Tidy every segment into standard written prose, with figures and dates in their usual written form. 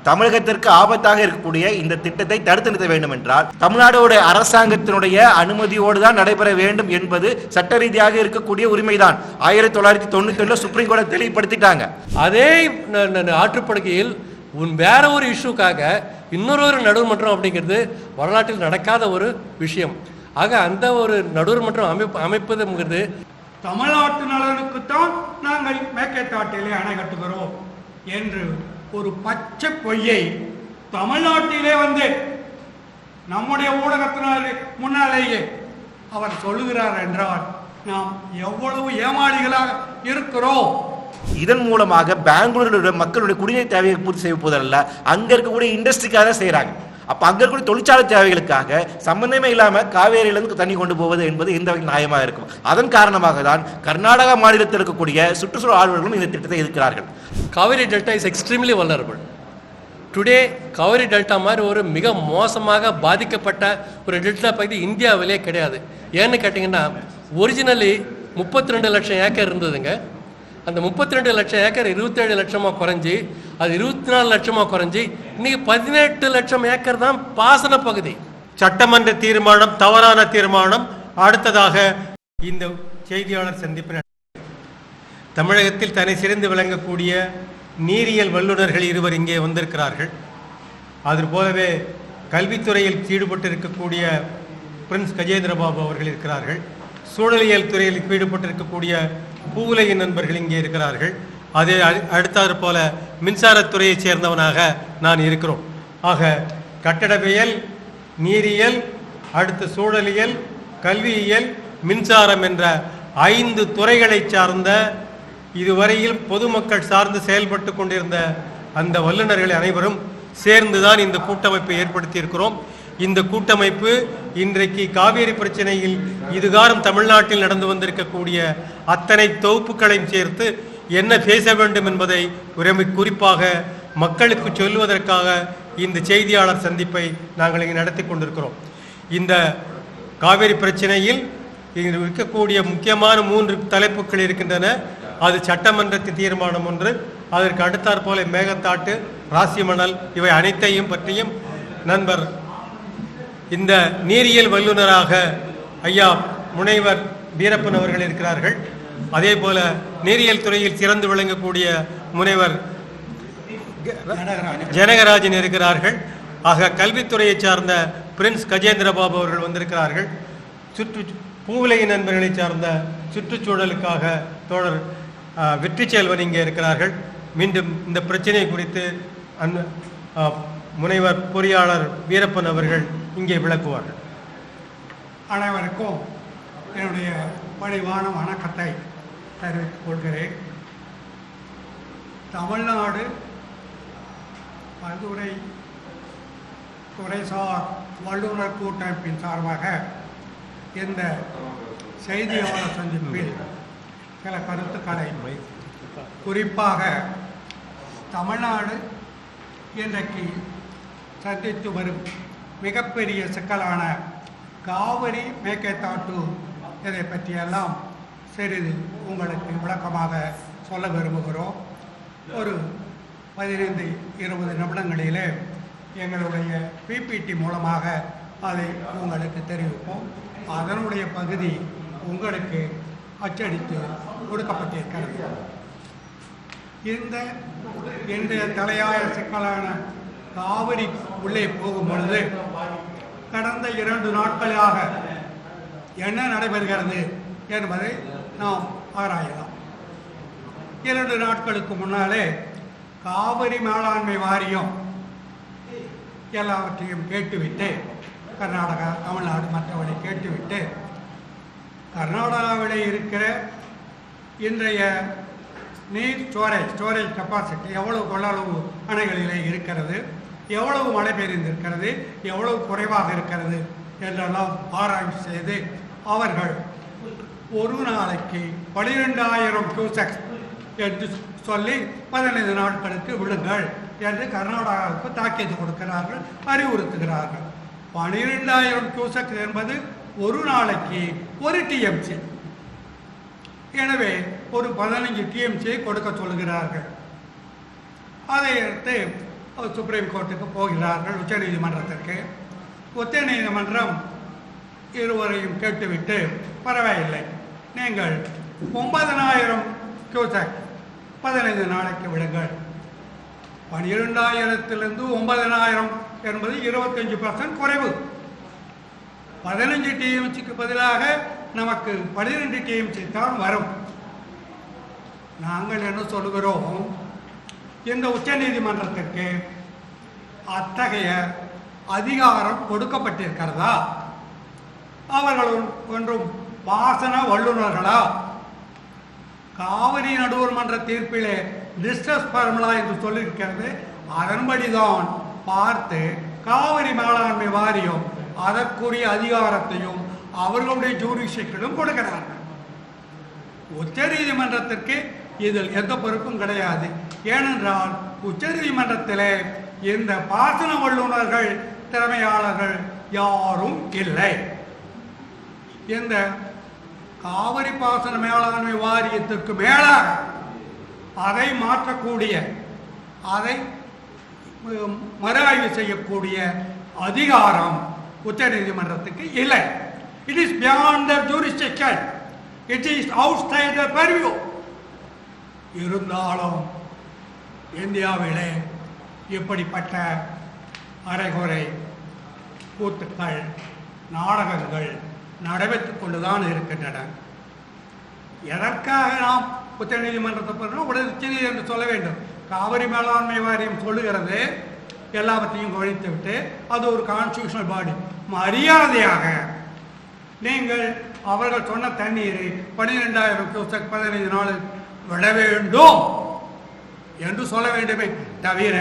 தமிழகத்திற்கு ஆபத்தாக இருக்கக்கூடிய இந்த திட்டத்தை தடுத்து நிறுத்த வேண்டும் என்றால் தமிழ்நாடு அரசாங்கத்தினுடைய அனுமதியோடு தான் நடைபெற வேண்டும் என்பது சட்ட ரீதியாக இருக்கக்கூடிய உரிமைதான். 1991 சுப்ரீம் கோர்ட் தெளிவுபடுத்திட்டாங்க. அதே ஆற்றுப்படுகையில் வேற ஒரு இஷ்யூக்காக இன்னொரு நடுவர்மன்றம் அப்படிங்கிறது வரலாற்றில் நடக்காத ஒரு விஷயம். ஆக அந்த ஒரு நடுவர்மன்றம் அமைப்பதுங்கிறது தமிழ்நாட்டு நலனுக்குத்தான் நாங்கள் மேற்கேத்தாட்டிலே அணை கட்டுகிறோம் என்று ஒரு பச்சை பொய்யை தமிழ்நாட்டிலே வந்து நம்முடைய ஊடகத்தினாலே முன்னாலேயே அவர் சொல்லுகிறார் என்றால் நாம் எவ்வளவு ஏமாளிகளாக இருக்கிறோம். இதன் மூலமாக பெங்களூருடைய மக்களுடைய குடிநீர் தேவையை பூர்த்தி செய்வதல்ல, அங்க இருக்கக்கூடிய இண்டஸ்ட்ரிக்காக செய்யறாங்க. அப்ப அங்க இருக்கக்கூடிய தொழிற்சாலை தேவைகளுக்காக சம்பந்தமே இல்லாம காவேரியிலிருந்து தண்ணி கொண்டு போவது என்பது எந்த வகை நியாயமாக இருக்கும்? அதன் காரணமாக தான் கர்நாடகா மாநிலத்தில் இருக்கக்கூடிய சுற்றுச்சூழல் ஆர்வலர்களும் இந்த திட்டத்தை எதிர்க்கிறார்கள். Kaveri delta is extremely vulnerable. Today Kaveri delta மாதிரி ஒரு மிக மோசமாக பாதிக்கப்பட்ட ஒரு டெல்டா பகுதி இந்தியாவிலே கிடையாது. ஏன்னு கேட்டிங்கன்னா, ஒரிஜினலி 32 லட்சம் ஏக்கர் இருந்ததுங்க. அந்த 32 லட்சம் ஏக்கர் 27 லட்சமாக குறைஞ்சி, அது 24 லட்சமாக குறைஞ்சி, இன்னைக்கு 18 லட்சம் ஏக்கர் தான் பாசன பகுதி. சட்டமன்ற தீர்மானம் தவறான தீர்மானம். அடுத்ததாக இந்த செய்தியாளர் சந்திப்பு தமிழகத்தில் தன்னை சிறந்து விளங்கக்கூடிய நீரியல் வல்லுநர்கள் இருவர் இங்கே வந்திருக்கிறார்கள். அது போலவே கல்வித்துறையில் ஈடுபட்டிருக்கக்கூடிய பிரின்ஸ் கஜேந்திரபாபு அவர்கள் இருக்கிறார்கள். சூழலியல் துறையில் ஈடுபட்டிருக்கக்கூடிய பூவுலகின் நண்பர்கள் இங்கே இருக்கிறார்கள். அதே அடுத்தாறு போல மின்சாரத்துறையைச் சேர்ந்தவனாக நான் இருக்கிறோம். ஆக கட்டடவியல், நீரியல், அடுத்த சூழலியல், கல்வியியல், மின்சாரம் என்ற 5 துறைகளை சார்ந்த இதுவரையில் பொதுமக்கள் சார்ந்து செயல்பட்டு கொண்டிருந்த அந்த வல்லுநர்கள் அனைவரும் சேர்ந்துதான் இந்த கூட்டமைப்பை ஏற்படுத்தியிருக்கிறோம். இந்த கூட்டமைப்பு இன்றைக்கு காவேரி பிரச்சனையில் இதுகாரம் தமிழ்நாட்டில் நடந்து வந்திருக்கக்கூடிய அத்தனை தொகுப்புகளையும் சேர்த்து என்ன பேச வேண்டும் என்பதை குறிப்பாக மக்களுக்கு சொல்வதற்காக இந்த செய்தியாளர் சந்திப்பை நாங்கள் இங்கே நடத்தி கொண்டிருக்கிறோம். இந்த காவேரி பிரச்சனையில் இங்கு இருக்கக்கூடிய முக்கியமான 3 தலைப்புகள் இருக்கின்றன. அது சட்டமன்றத்தின் தீர்மானம் ஒன்று, அதற்கு அடுத்தாற் போல மேகத்தாட்டு, ராசிமணல், இவை அனைத்தையும் பற்றியும் நண்பர் இந்த நீரியல் வல்லுநராக ஐயா முனைவர் வீரப்பன் அவர்கள் இருக்கிறார்கள். அதே போல நீரியல் துறையில் சிறந்து விளங்கக்கூடிய முனைவர் ஜனகராஜன் இருக்கிறார்கள். ஆக கல்வித்துறையை சார்ந்த பிரின்ஸ் கஜேந்திரபாபு அவர்கள் வந்திருக்கிறார்கள். பூவுலகின் நண்பர்களை சார்ந்த சுற்றுச்சூழலுக்காக தோழர் வெற்றிச்செல்வன் இங்கே இருக்கிறார்கள். மீண்டும் இந்த பிரச்சனை குறித்து முனைவர் பொறியாளர் வீரப்பன் அவர்கள் இங்கே விளக்குவார்கள். அனைவருக்கும் என்னுடைய பணிவான வணக்கத்தை தெரிவித்துக் கொள்கிறேன். தமிழ்நாடு பல்துறை துறைசார் வல்லுநர் கூட்டமைப்பின் சார்பாக இந்த செய்தியாளர் சந்திப்பில் சில கருத்துக்களை, குறிப்பாக தமிழ்நாடு இன்றைக்கு சந்தித்து வரும் மிகப்பெரிய சிக்கலான காவிரி மேகதாட்டு இதை பற்றியெல்லாம் சிறிது உங்களுக்கு விளக்கமாக சொல்ல விரும்புகிறோம். ஒரு 15-20 நிமிடங்களிலே எங்களுடைய பிபிடி மூலமாக அதை உங்களுக்கு தெரிவிப்போம். அதனுடைய பகுதி உங்களுக்கு அச்சடித்து கொடுக்கப்பட்டிருக்கிறது. இந்த இன்றைய தலையாய சிக்கலான காவிரி உள்ளே போகும் பொழுது கடந்த 2 நாட்களாக என்ன நடைபெறுகிறது என்பதை நாம் ஆராயலாம். 2 நாட்களுக்கு முன்னாலே காவிரி மேலாண்மை வாரியம் எல்லாவற்றையும் கேட்டுவிட்டு, கர்நாடகா, தமிழ்நாடு மற்றவரை கேட்டுவிட்டு, கர்நாடகாவிலே இருக்கிற இன்றைய நீர் ஸ்டோரேஜ் கெப்பாசிட்டி எவ்வளவு கொள்ளளவு அணைகளிலே இருக்கிறது, எவ்வளவு மழை பெய்திருக்கிறது, எவ்வளவு குறைவாக இருக்கிறது என்றெல்லாம் ஆராய்ச்சி செய்து அவர்கள் ஒரு நாளைக்கு 12,000 கியூசெக்ஸ் என்று சொல்லி 15 நாட்களுக்கு விடுங்கள் என்று கர்நாடகாவுக்கு தாக்கீது கொடுக்கிறார்கள், அறிவுறுத்துகிறார்கள். 12,000 கியூசெக்ஸ் என்பது ஒரு நாளைக்கு 1 டிஎம்சி. எனவே ஒரு 15 டிஎம்சியை கொடுக்க சொல்கிறார்கள். அதை எடுத்து சுப்ரீம் கோர்ட்டுக்கு போகிறார்கள், உச்சநீதிமன்றத்திற்கு. உச்சநீதிமன்றம் இருவரையும் கேட்டுவிட்டு, பரவாயில்லை, நீங்கள் 9,000 கியூசெக் 15 நாளைக்கு விடுங்கள். 12,000 9,000 என்பது 25% குறைவு. 15 டிஎம்சிக்கு பதிலாக நமக்கு 12 டிஎம்சி தான் வரும். நாங்கள் என்ன சொல்கிறோம், இந்த உச்சநீதிமன்றத்திற்கு அத்தகைய அதிகாரம் கொடுக்கப்பட்டிருக்கிறதா? அவர்கள் ஒன்றும் பாசன வல்லுநர்களா? காவிரி நடுவர் மன்ற தீர்ப்பிலே டிஸ்ட்ரஸ் ஃபார்முலா என்று சொல்லியிருக்கிறது. அதன்படிதான் பார்த்து காவிரி மேலாண்மை வாரியம் அதற்குரிய அதிகாரத்தையும் அவர்களுடைய ஜூரிஸ்டிக்ஷனும் கொடுக்கிறார்கள். உச்ச நீதிமன்றத்திற்கு இதில் எந்த பொறுப்பும் கிடையாது. ஏனென்றால் உச்ச நீதிமன்றத்திலே இந்த பாசன வல்லுநர்கள், திறமையாளர்கள் யாரும் இல்லை. இந்த காவிரி பாசன மேலாண்மை வாரியத்திற்கு மேலாக அதை மாற்றக்கூடிய, அதை மறுஆய்வு செய்யக்கூடிய அதிகாரம் உச்ச நீதிமன்றத்துக்கு இல்லை. It is beyond their jurisdiction. It is outside their purview. இருந்தாலும் இந்தியாவிலே இப்படிப்பட்ட அரைகுறை கூத்துக்கள், நாடகங்கள் நடைபெற்றுக் கொண்டுதான் இருக்கின்றன. எதற்காக நாம் உச்ச நீதிமன்றத்தை போகிறோம்? உடனே என்று சொல்ல வேண்டும். காவிரி மேலாண்மை வாரியம் சொல்லுகிறது, எல்லாவற்றையும் கவனித்து விட்டு அது ஒரு கான்ஸ்டியூஷனல் பாடி. மரியாதையாக நீங்கள் அவர்கள் சொன்ன தண்ணீரை 12,000 கியூசெக் 15 நாளில் விட வேண்டும் என்று சொல்ல வேண்டுமே தவிர,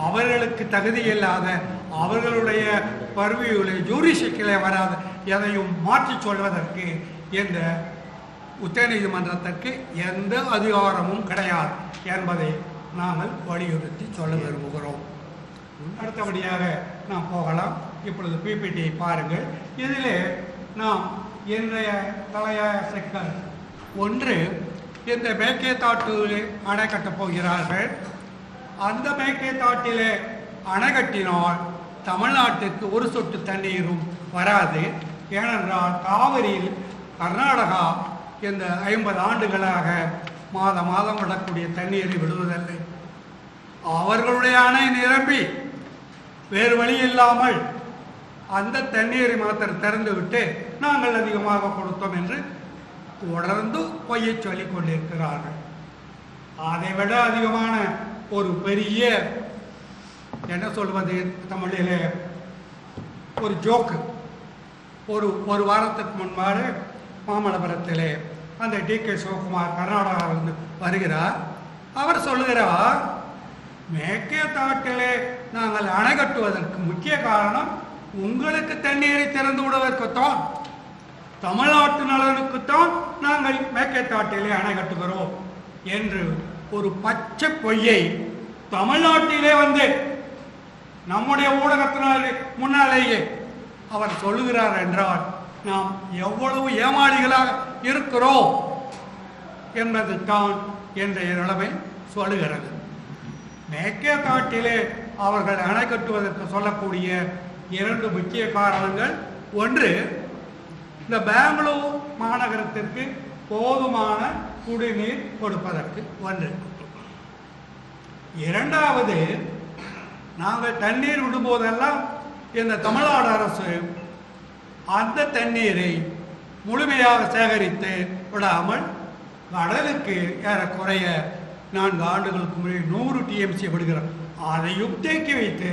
அவர்களுக்கு தகுதி இல்லாத, அவர்களுடைய பர்வியூலே ஜூரிஸ்டிக்ஷனிலே வராத எதையும் மாற்றி சொல்வதற்கு இந்த உச்ச நீதிமன்றத்திற்கு எந்த அதிகாரமும் கிடையாது என்பதை நாங்கள் வலியுறுத்தி சொல்ல விரும்புகிறோம். அடுத்தபடியாக நாம் போகலாம். இப்பொழுது பிபிடியை பாருங்கள். இதிலே நாம் இன்றைய தலையாய சிக்கல் ஒன்று, இந்த மேக்கேதாட்டிலே அணை கட்டப் போகிறார்கள். அந்த மேக்கேதாட்டிலே அணை கட்டினால் தமிழ்நாட்டிற்கு ஒரு சொட்டு தண்ணீரும் வராது. ஏனென்றால் காவிரியில் கர்நாடகா இந்த 50 ஆண்டுகளாக மாதம் விடக்கூடிய தண்ணீரை விடுவதில்லை. அவர்களுடைய அணை நிரம்பி வேறு வழி இல்லாமல் அந்த தண்ணீரை மாத்திரம் திறந்து விட்டு நாங்கள் அதிகமாக கொடுத்தோம் என்று தொடர்ந்து பொய்யை சொல்லிக் கொண்டிருக்கிறார்கள். அதை விட அதிகமான ஒரு பெரிய, என்ன சொல்வது தமிழிலே, ஒரு ஜோக்கு. ஒரு வாரத்துக்கு முன்பாக மாமல்லபுரத்திலே அந்த டி.கே. சிவகுமார் கர்நாடகாவிலிருந்து வருகிறார். அவர் சொல்லுகிறார், மேக்கேதாட்டிலே நாங்கள் அணை கட்டுவதற்கு முக்கிய காரணம் உங்களுக்கு தண்ணீரை திறந்து விடுவதற்குத்தான், தமிழ்நாட்டு நலனுக்குத்தான் நாங்கள் மேக்கேதாட்டிலே அணை கட்டுகிறோம் என்று ஒரு பச்சை பொய்யை தமிழ்நாட்டிலே வந்து நம்முடைய ஊடகத்தினாலே முன்னாலேயே அவர் சொல்லுகிறார் என்றால் நாம் எவ்வளவு ஏமாளிகளாக இருக்கிறோம் என்பதுதான் இன்றைய நிலைமை சொல்லுகிறது. மேக்கேதாட்டிலே அவர்கள் அணை கட்டுவதற்கு சொல்லக்கூடிய 2 முக்கிய காரணங்கள். ஒன்று, இந்த பெங்களூர் மாநகரத்திற்கு போதுமான குடிநீர் கொடுப்பதற்கு ஒன்று. இரண்டாவது, நாங்கள் தண்ணீர் விடும்போதெல்லாம் இந்த தமிழ்நாடு அரசு அந்த தண்ணீரை முழுமையாக சேகரித்து விடாமல் கடலுக்கு ஏறக்குறைய 4 ஆண்டுகளுக்கு முன்னே 100 டிஎம்சி விடுகிறோம், அதையும் தேக்கி வைத்து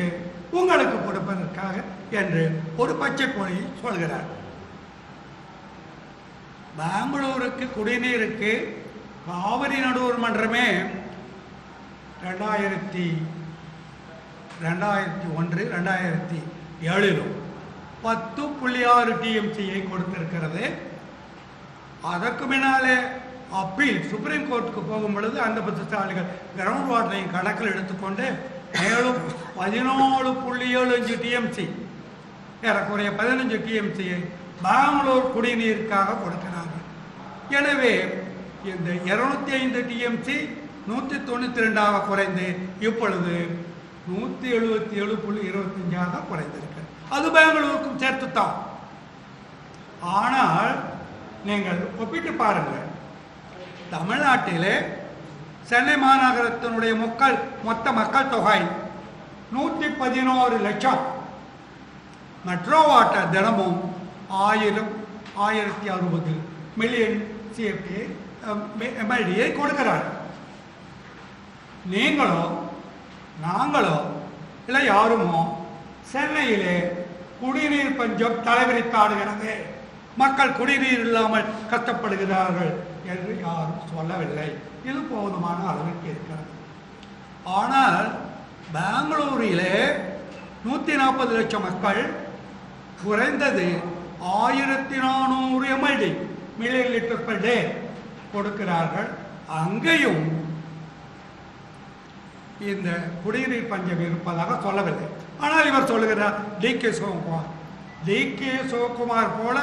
உங்களுக்கு கொடுப்பதற்காக என்று ஒரு பச்சை பொய் சொல்கிறார். பெங்களூருக்கு குடிநீருக்கு காவிரி நடுவர் மன்றமே 2001 2007 10.6 டிஎம்சியை கொடுத்திருக்கிறது. அதற்கு முன்னாலே அப்பீல் சுப்ரீம் கோர்ட்டுக்கு போகும் பொழுது அந்த புத்திசாலிகள் கிரவுண்ட் வாட்டரையும் கணக்கில் எடுத்துக்கொண்டு மேலும் 14.75 டிஎம்சி, ஏறக்குறைய 15 டிஎம்சியை பெங்களூர் குடிநீருக்காக கொடுக்கிறார்கள். எனவே இந்த 205 டிஎம்சி 192 குறைந்து இப்பொழுது 177.25 குறைந்திருக்கு. அது பெங்களூருக்கும் சேர்த்துத்தான். ஆனால் நீங்கள் ஒப்பிட்டு பாருங்கள், தமிழ்நாட்டிலே சென்னை மாநகரத்தினுடைய மொத்த மக்கள் தொகை 111 லட்சம். மெட்ரோ வாட்டர் தினமும் 1060 மில்லியன் சிஎஃப்டி எம்எல்டியை கொடுக்கிறார். நீங்களோ நாங்களோ இல்லை யாருமோ சென்னையிலே குடிநீர் பஞ்சம் தலைவிரித்தாடுகிறது, மக்கள் குடிநீர் இல்லாமல் கஷ்டப்படுகிறார்கள் என்று யாரும் சொல்லவில்லை. இது போதுமான அளவிற்கு இருக்கிறது. ஆனால் பெங்களூரிலே 140 லட்சம் மக்கள் குறைந்தது 1400 MLD million litre per day கொடுக்கிறார்கள். அங்கேயும் இந்த குடிநீர் பஞ்சம் இருப்பதாக சொல்லவில்லை. ஆனால் இவர் சொல்லுகிறார் டி.கே. சிவகுமார் போல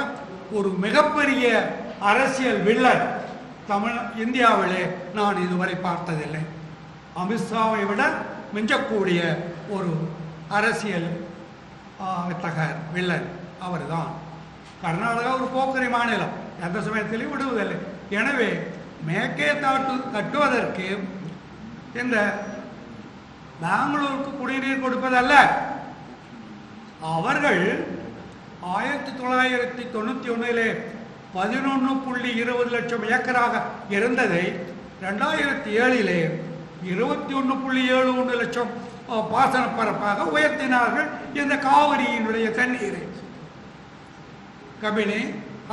ஒரு மிகப்பெரிய அரசியல் வில்லன் இந்தியாவிலே நான் இதுவரை பார்த்ததில்லை. அமித்ஷாவை விட மிஞ்சக்கூடிய ஒரு அரசியல் வித்தகர் வில்லன் அவர் தான். கர்நாடகா ஒரு போக்கரி மாநிலம், எந்த சமயத்திலையும் விடுவதில்லை. எனவே மேற்கே கட்டுவதற்கு இந்த பெங்களூருக்கு குடிநீர் கொடுப்பதல்ல, அவர்கள் 1991 11.20 லட்சம் ஏக்கராக இருந்ததை 2007 21.71 லட்சம் பாசன பரப்பாக உயர்த்தினார்கள். இந்த காவிரியினுடைய தண்ணீரை கபினி,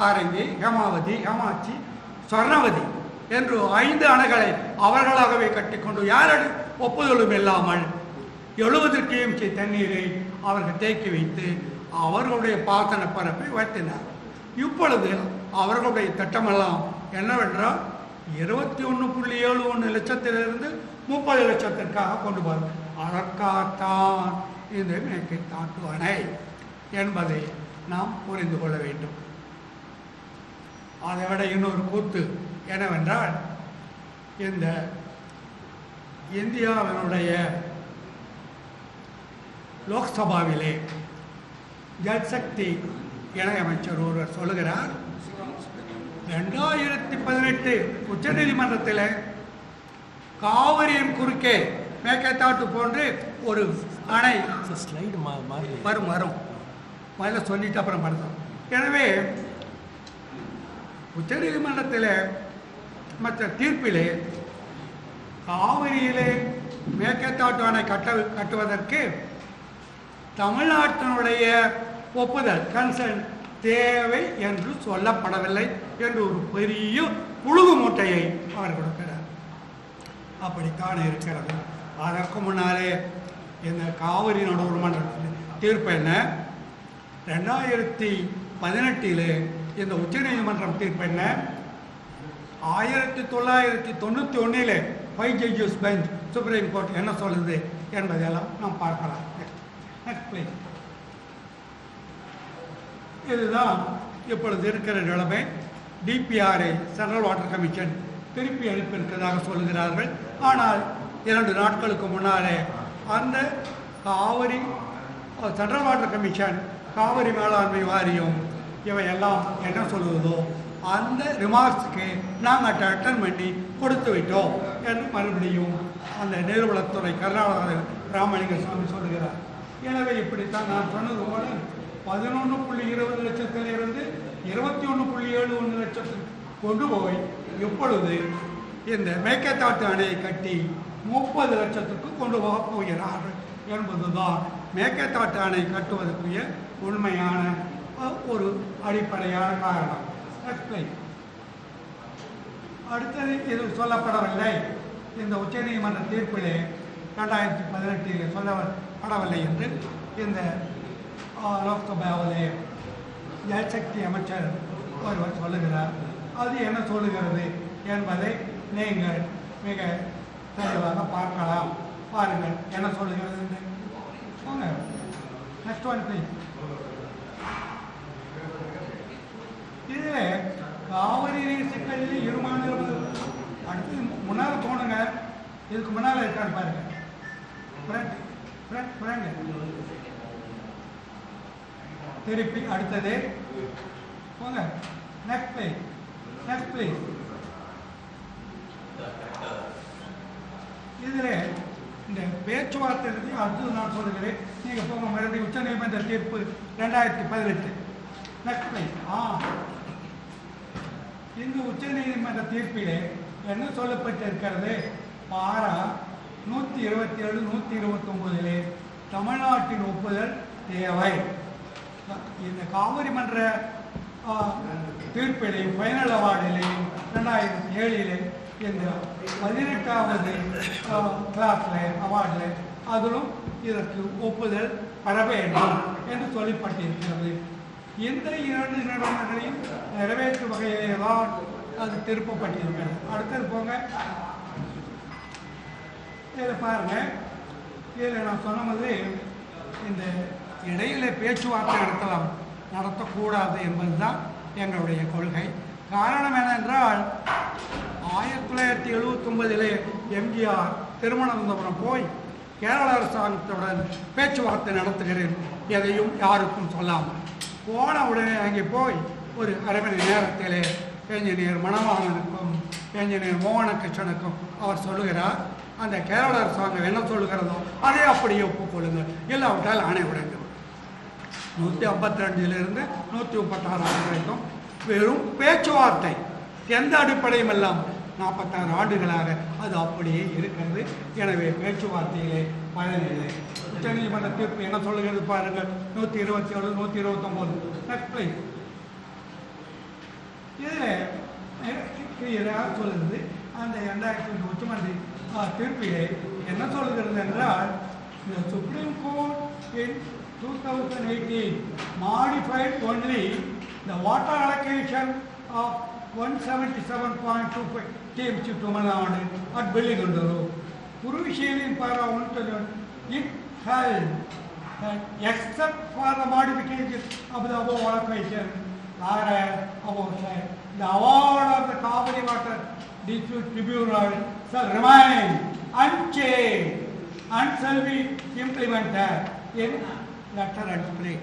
ஆரங்கி, ஹேமாவதி, ஹேமாச்சி, சொர்ணவதி என்று 5 அணைகளை அவர்களாகவே கட்டிக்கொண்டு யாரடி ஒப்புதலும் இல்லாமல் 70 TMC தண்ணீரை அவர்கள் தேக்கி வைத்து அவர்களுடைய பாசன பரப்பை உயர்த்தினார். இப்பொழுது அவர்களுடைய திட்டமெல்லாம் என்னவென்றால் 21.71 லட்சத்திலிருந்து 30 லட்சத்திற்காக கொண்டு வரும். அதற்காகத்தான் இந்த மேக்கைத்தாட்டு அணை என்பதை நாம் புரிந்து கொள்ள வேண்டும். அதை விட இன்னொரு கூத்து என்னவென்றால், இந்த இந்தியாவினுடைய லோக்சபாவிலே ஜல்சக்தி இணையமைச்சர் ஒருவர் சொல்லுகிறார், 2018 உச்சநீதிமன்றத்தில் காவிரியின் குறுக்கே மேற்கேத்தாட்டு போன்று ஒரு அணை வரும் முதல்ல சொல்லிட்டு அப்புறம் படுத்தோம். எனவே உச்சநீதிமன்றத்தில் மற்ற தீர்ப்பிலே காவிரியிலே மேற்கேத்தாட்டு அணை கட்டுவதற்கு தமிழ்நாட்டினுடைய ஒப்புதல் கன்சர்ன் தேவை என்று சொல்லப்படவில்லை என்று ஒரு பெரிய புழுகு மூட்டையை அவர் கொடுக்கிறார். அப்படித்தான் இருக்கிறது. அதற்கு முன்னாலே இந்த காவிரி நடுவர் மன்றத்தின் தீர்ப்பு என்ன, 2018 இந்த உச்சநீதிமன்றம் தீர்ப்பு என்ன, 1991 5 ஜட்ஜஸ் பெஞ்ச் சுப்ரீம் கோர்ட் என்ன சொல்லுது என்பதெல்லாம் நாம் பார்க்கலாம். இதுதான் இப்பொழுது இருக்கிற நிலைமை. டிபிஆரை சென்ட்ரல் வாட்டர் கமிஷன் திருப்பி அனுப்பியிருக்கிறதாக சொல்கிறார்கள். ஆனால் 2 நாட்களுக்கு முன்னாலே அந்த Kaveri central water commission, Kaveri மேலாண்மை வாரியம் இவையெல்லாம் என்ன சொல்லுவதோ அந்த ரிமார்க்ஸுக்கு நாங்கள் அட்டன் பண்ணி கொடுத்து விட்டோம் என்று மறுபடியும் அந்த நீர்வளத்துறை கர்நாடக ராமலிங்க சாமி சொல்லுகிறார். எனவே இப்படித்தான் நான் சொன்னது போல 11.20 லட்சத்திலிருந்து 21.71 லட்சத்துக்கு கொண்டு போய் இப்பொழுது இந்த மேற்கேத்தாட்டு அணையை கட்டி 30 லட்சத்துக்கு கொண்டு போக போகிறார்கள் என்பதுதான் மேற்கேத்தாட்டு அணை கட்டுவதற்குரிய உண்மையான ஒரு அடிப்படையான காரணம். அடுத்தது இது சொல்லப்படவில்லை. இந்த உச்சநீதிமன்ற தீர்ப்பிலே 2018 சொல்லப்படவில்லை என்று இந்த லோக்சபாவிலே ஜல்சக்தி அமைச்சர் ஒருவர் சொல்லுகிறார். அது என்ன சொல்லுகிறது என்பதை நீங்கள் மிக தெளிவாக பார்க்கலாம். பாருங்கள் என்ன சொல்லுகிறது என்று. Next one please. இதில் காவிரி நீர் சிக்கலில் 2 மாநிலம் அடுத்து முன்னால் போனுங்க. இதுக்கு முன்னால் இருக்கான்னு பாருங்க. திருப்பி அடுத்தது போங்க. Next please. இதில் இந்த பேச்சுவார்த்தை அடுத்தது நான் சொல்லுகிறேன். நீங்கள் போங்க மறுபடியும் உச்ச நீதிமன்ற தீர்ப்பு 2018. Next please. இந்த உச்ச நீதிமன்ற தீர்ப்பிலே என்ன சொல்லப்பட்டிருக்கிறது? பாரா 127, 129 தமிழ்நாட்டின் ஒப்புதல் தேவை. இந்த காவிரி மன்ற தீர்ப்பிலையும் ஃபைனல் அவார்டிலையும் 2007 இந்த 18வது கிளாஸில் அவார்டில் அதிலும் இதற்கு ஒப்புதல் பெற வேண்டும் என்று சொல்லப்பட்டிருக்கிறது. இந்த 2 நிறுவனங்களையும் நிறைவேற்றும் வகையிலே தான் அது திருப்பப்பட்டிருக்கிறது. அடுத்தது போங்க. இதில் பாருங்க, இதில் நான் சொன்ன மாதிரி இந்த இடையில பேச்சுவார்த்தை நடத்தக்கூடாது என்பதுதான் எங்களுடைய கொள்கை. காரணம் என்னென்றால் 1979 எம்ஜிஆர் திருவனந்தபுரம் போய் கேரள அரசாங்கத்துடன் பேச்சுவார்த்தை நடத்துகிறேன், எதையும் யாருக்கும் சொல்லாமல் போன உடனே அங்கே போய் ஒரு அரை மணி நேரத்தில் என்ஜினியர் மணவாளனுக்கும் என்ஜினியர் மோகனகிருஷ்ணனுக்கும் அவர் சொல்லுகிறார், அந்த கேரள அரசாங்கம் என்ன சொல்லுகிறதோ அதை அப்படியே ஒப்புக்கொள்ளுங்கள், இல்லாவிட்டால் ஆணை உடைந்து 152 136 வரைக்கும் வெறும் பேச்சுவார்த்தை, எந்த அடிப்படையும் இல்லாமல் 46 ஆண்டுகளாக அது அப்படியே இருக்கிறது. எனவே பேச்சுவார்த்தையிலே பயனில்லை. உச்சநீதிமன்ற தீர்ப்பு என்ன சொல்லுகிறது பாருங்கள். 127, 129. Next please. இதில் கிளியராக சொல்லுகிறது. அந்த 2000 உச்சமன்ற தீர்ப்பிலே என்ன சொல்லுகிறது என்றால், the Supreme Court in 2018 modified only the water allocation of 177.25 TMC to Manadu at Belligunduru. Purvishalin para 121, it held that except for the modification of the above allocation, the award of the Kaveri Water Dispute Tribunal shall remain unchanged and shall be implemented in letter and spirit.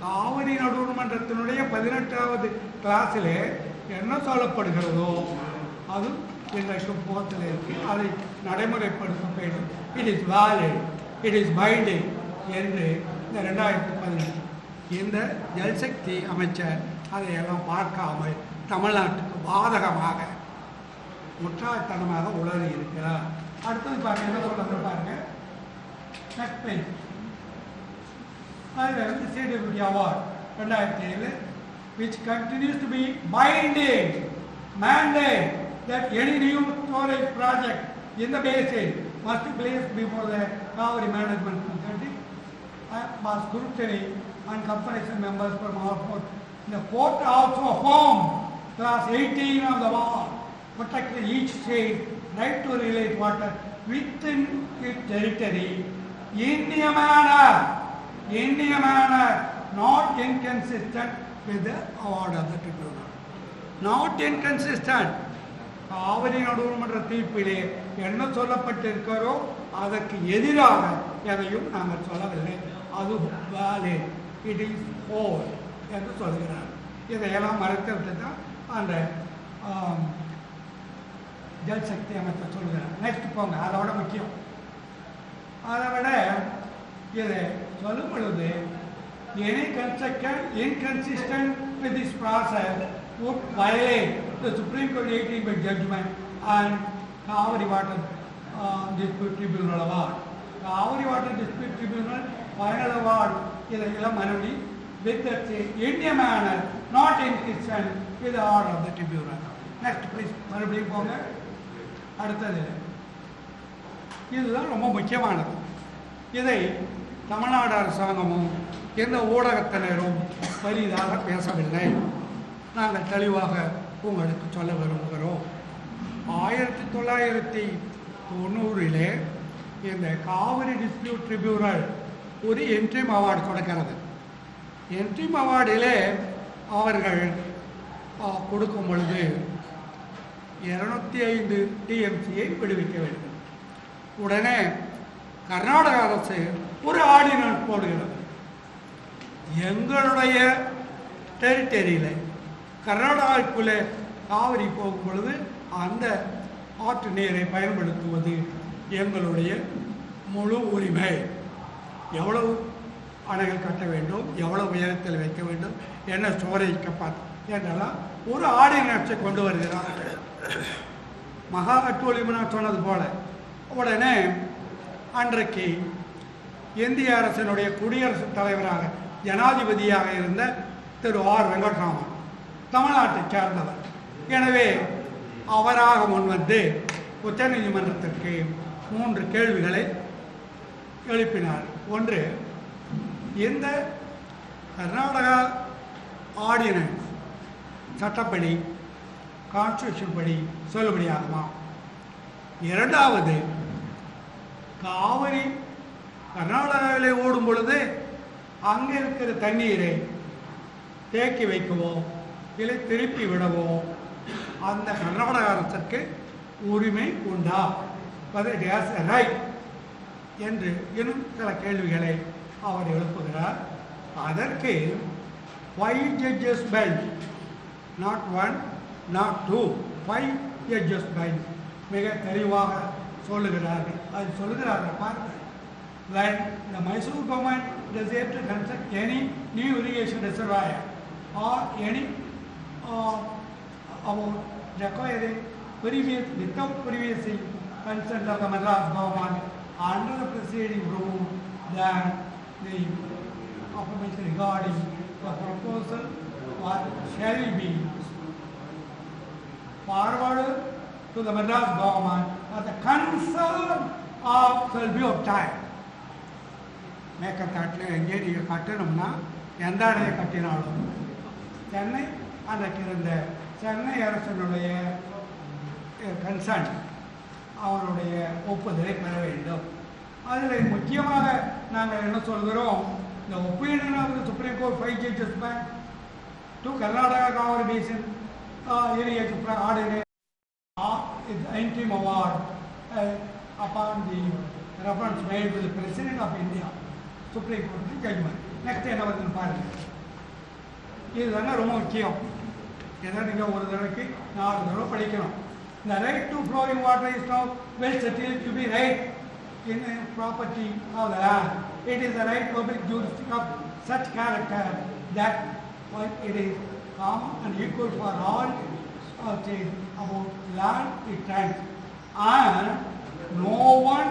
Kaveri நடுவர்மன்றத்தினுடைய 18வது கிளாஸிலே என்ன சொல்லப்படுகிறதோ அது எங்களுக்கு போத்தில் இருக்கு, அதை நடைமுறைப்படுத்த வேண்டும். It is valid, it is binding என்று இந்த 2018 இந்த ஜல்சக்தி அமைச்சர் அதையெல்லாம் பார்க்காமல் தமிழ்நாட்டுக்கு பாதகமாக முட்டாள்தனமாக உளறி இருக்கிறார். அடுத்தது பாருங்க, என்ன சொல்றது பாருங்க. Next page. அதில் CWD award 2007, which continues to be binding mandate that any new storage project in the basin must be placed before the Kaveri Management Committee, scrutiny and compensation members from our court. The court also affirmed class 18 of the law, protecting each state right to relate water within its territory in a manner not inconsistent with the award of the tribunal. Not inconsistent. Kaveri நடுவர்மன்ற தீர்ப்பிலே என்ன சொல்லப்பட்டிருக்கிறோ அதற்கு எதிராக எதையும் நாங்கள் சொல்லவில்லை. அது வேலிட், இட் இஸ் ஹோல் என்று சொல்கிறார். இதையெல்லாம் மறைத்து விட்டு தான் அந்த ஜல்சக்தி அமைச்சர் சொல்கிறார். நெக்ஸ்ட் போங்க. அதோட முக்கியம், அதை விட இதை சொல்லும் பொழுது any construction inconsistent with this process would violate the Supreme Court 18 judgment and Kaveri Water Dispute Tribunal award. Kaveri Water Dispute Tribunal final award இதெல்லாம் மறுபடி with that in a manner not inconsistent with the order of the tribunal. Next please. மறுபடியும் போங்க. அடுத்தது இதுதான் ரொம்ப முக்கியமானது. இதை தமிழ்நாடு அரசாங்கமும் எந்த ஊடகத்தினரும் பெரிதாக பேசவில்லை. நாங்கள் தெளிவாக உங்களுக்கு சொல்ல விரும்புகிறோம். 1990 இந்த காவிரி டிஸ்பியூட் ட்ரிபியூனல் ஒரு என்ட்ரிம் அவார்டு கொடுக்கிறது. என்ட்ரிம் அவார்டிலே அவர்கள் கொடுக்கும் பொழுது 205 TMCயை விடுவிக்க வேண்டும். உடனே கர்நாடக அரசு ஒரு ஆர்டினன்ஸ் போடுகிறது. எங்களுடைய டெரிட்டரியில் கர்நாடகாவுக்குள்ளே காவிரி போகும் பொழுது அந்த ஆற்று நீரை பயன்படுத்துவது எங்களுடைய முழு உரிமை. எவ்வளவு அணைகள் கட்ட வேண்டும், எவ்வளவு உயரத்தில் வைக்க வேண்டும், என்ன ஸ்டோரேஜ் கெப்பாசிட்டி என்றெல்லாம் ஒரு ஆர்டினன்ஸை கொண்டு வருகிறார்கள். மகா அட்டூழியம் நான் சொன்னது போல உடனே அன்றைக்கு இந்திய அரசினுடைய குடியரசுத் தலைவராக ஜனாதிபதியாக இருந்த திரு ஆர் வெங்கட்ராமன் தமிழ்நாட்டைச் சேர்ந்தவர். எனவே அவராக முன்வந்து உச்சநீதிமன்றத்திற்கு 3 கேள்விகளை எழுப்பினார். ஒன்று, இந்த கர்நாடகா ஆர்டினன்ஸ் சட்டப்படி கான்ஸ்டியூஷன் படி செல்லுபடியாகுமா? இரண்டாவது, காவிரி கர்நாடகாவிலே ஓடும் பொழுது அங்கே இருக்கிற தண்ணீரை தேக்கி வைக்கவோ இல்லை திருப்பி விடவோ அந்த கர்நாடக அரசுக்கு உரிமை உண்டா, ரைட் என்று இன்னும் சில கேள்விகளை அவர் எழுப்புகிறார். அதற்கு 5 judges bench, not 1, not 2, 5 judges bench மிக தெளிவாக சொல்லுகிறார்கள். அது சொல்லுகிறார்கள் பாருங்கள். When the Mysore government desired to construct any new irrigation reservoir or any about requiring without previous consent of the Madras government under the preceding rule, that the information regarding the proposal shall be forwarded to the Madras government at the concern of shall be obtained. மேற்கத்தாட்டில் எங்கே நீங்கள் கட்டணும்னா எந்த அணையை கட்டினாலும் சென்னை அன்றைக்கு இருந்த சென்னை அரசனுடைய concern, அவருடைய ஒப்புதலை பெற வேண்டும். அதில் முக்கியமாக நாங்கள் என்ன சொல்கிறோம், இந்த opinion of the supreme court 5 judges bench to Karnataka Kaveri Basin irrigation ordinance is interim award upon the reference made to the President of India, Supreme Court judgment. Next என்ன வருதுன்னு பாருங்கள். இதுதானே ரொம்ப முக்கியம். ஏன்னா நீங்கள் ஒரு தடவைக்கு 4 தடவை படிக்கணும். The right to flowing water is now well settled to be right in a property of the land. It is the right public jurisdiction of such character that while it is common and equal for all states about land it trends, and no one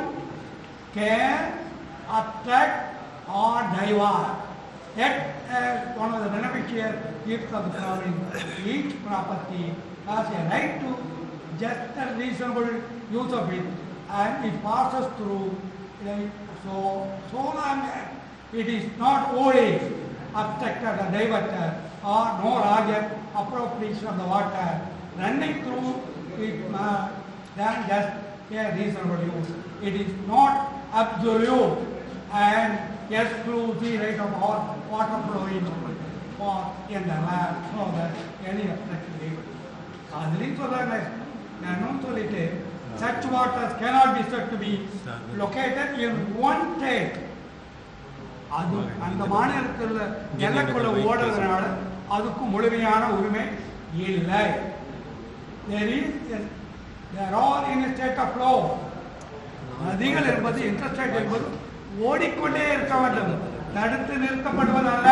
can attack or divert. Yet, as one of the beneficiaries gives of the following, each property has a right to just and reasonable use of it, and it passes through so long as it is not wholly obstructed or diverted, or no larger appropriation of the water running through it than just a reasonable use. It is not absolute and exclusive right of all water flowing for in the land, so that any obstruction. அதுலேயும் சொல்கிறாங்க, நானும் சொல்லிட்டு, such waters cannot be said to be located in one state. அது அந்த மாநிலத்தில் எல்லைக்குள்ள ஓடுறதுனால அதுக்கு முழுமையான உரிமை இல்லை. There are in a state of flow. நதிகள் என்பது இன்டர்ஸ்டேட் என்பது ஓடிக்கொண்டே இருக்க வேண்டும், தடுத்து நிறுத்தப்படுவதல்ல.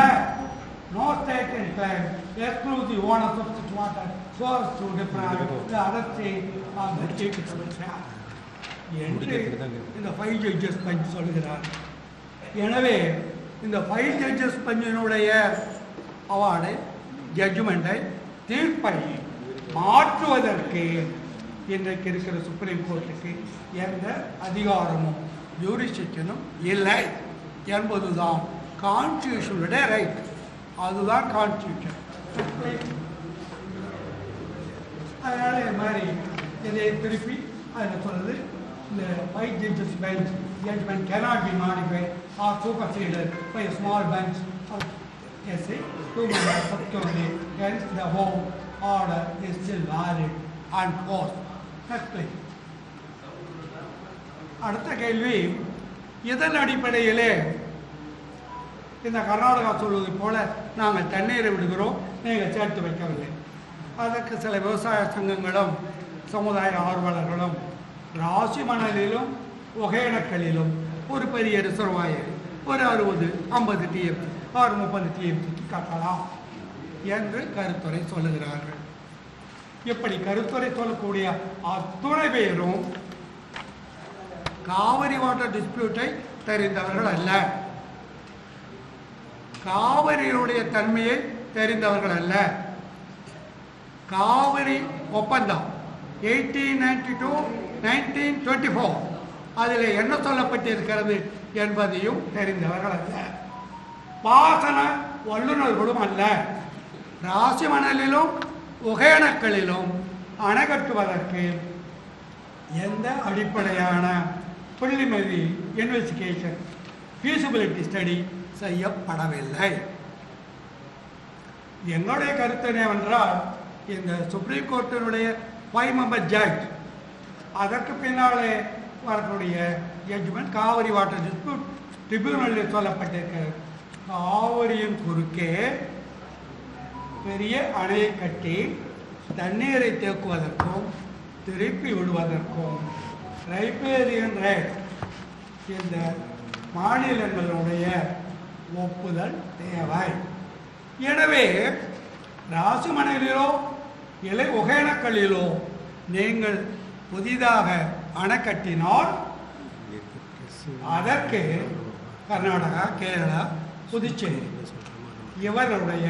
No state can claim exclusive ownership of such water so as to deprive the other state of the equitable share என்று இந்த 5 judges bench சொல்கிறார். எனவே இந்த 5 judges benchனுடைய அவார்டை, ஜட்ஜ்மெண்ட்டை, தீர்ப்பை மாற்றுவதற்கு இன்றைக்கு இருக்கிற சுப்ரீம் கோர்ட்டுக்கு எந்த அதிகாரமும் ஜூரிஸ்டிக்ஷனும் இல்லை என்பதுதான் கான்ஸ்டியூஷனுடைய ரைட். அதுதான் கான்ஸ்டியூஷன். அதனால் இது மாதிரி இதை திருப்பி அதில் சொல்லுது, இந்த 5 judges bench judgment cannot be modified or superseded by a small bench of essay 2 members subsequently, hence the whole order is still valid and forced. Next please. அடுத்த கேள்வி, இதன் அடிப்படையிலே இந்த கர்நாடகா சொல்வதை போல நாங்கள் தண்ணீரை விடுகிறோம், நீங்கள் சேர்த்து வைக்கவில்லை. அதற்கு சில விவசாய சங்கங்களும் சமுதாய ஆர்வலர்களும் ராசி மணலிலும் ஒகேனக்கலிலும் ஒரு பெரிய ரிசர்வாயர் ஒரு 60-50 டிஎம்சி 30 டிஎம்சிக்கு கட்டலாம் என்று கருத்துரை சொல்லுகிறார்கள். இப்படி கருத்துரை சொல்லக்கூடிய அத்துணை பேரும் காவிரி வாட்டர் டிஸ்பியூட்டை தெரிந்தவர்கள் அல்ல, காவிரியினுடைய தன்மையை தெரிந்தவர்கள் அல்ல. காவிரி ஒப்பந்தம் 1892-1924 அதில் என்ன சொல்லப்பட்டிருக்கிறது என்பதையும் தெரிந்தவர்கள் அல்ல, பாசன வல்லுநர்களும் அல்ல. ராசி மணலிலும் ஒகேனக்கலிலும் அணை கட்டுவதற்கு எந்த அடிப்படையான preliminary investigation feasibility study செய்யப்படவில்லை. எங்களுடைய கருத்து என்னவென்றால், இந்த சுப்ரீம் கோர்ட்டினுடைய 5 member ஜட்ஜ் அதற்கு பின்னாலே வரக்கூடிய ஜட்ஜ்மெண்ட் காவிரி வாட்டர் டிஸ்பியூட் ட்ரிபியூனலில் சொல்லப்பட்டிருக்கிறது. காவிரியின் குறுக்கே பெரிய அணையை கட்டி தண்ணீரை தேக்குவதற்கும் திருப்பி விடுவதற்கும் ரைப்பேரியன் ரைட் இந்த மாநிலங்களுடைய ஒப்புதல் தேவை. எனவே ராசிமணலிலோ இல்லை ஒகேனக்கலிலோ நீங்கள் புதிதாக அணை கட்டினால் அதற்கு கர்நாடகா, கேரளா, புதுச்சேரி இவர்களுடைய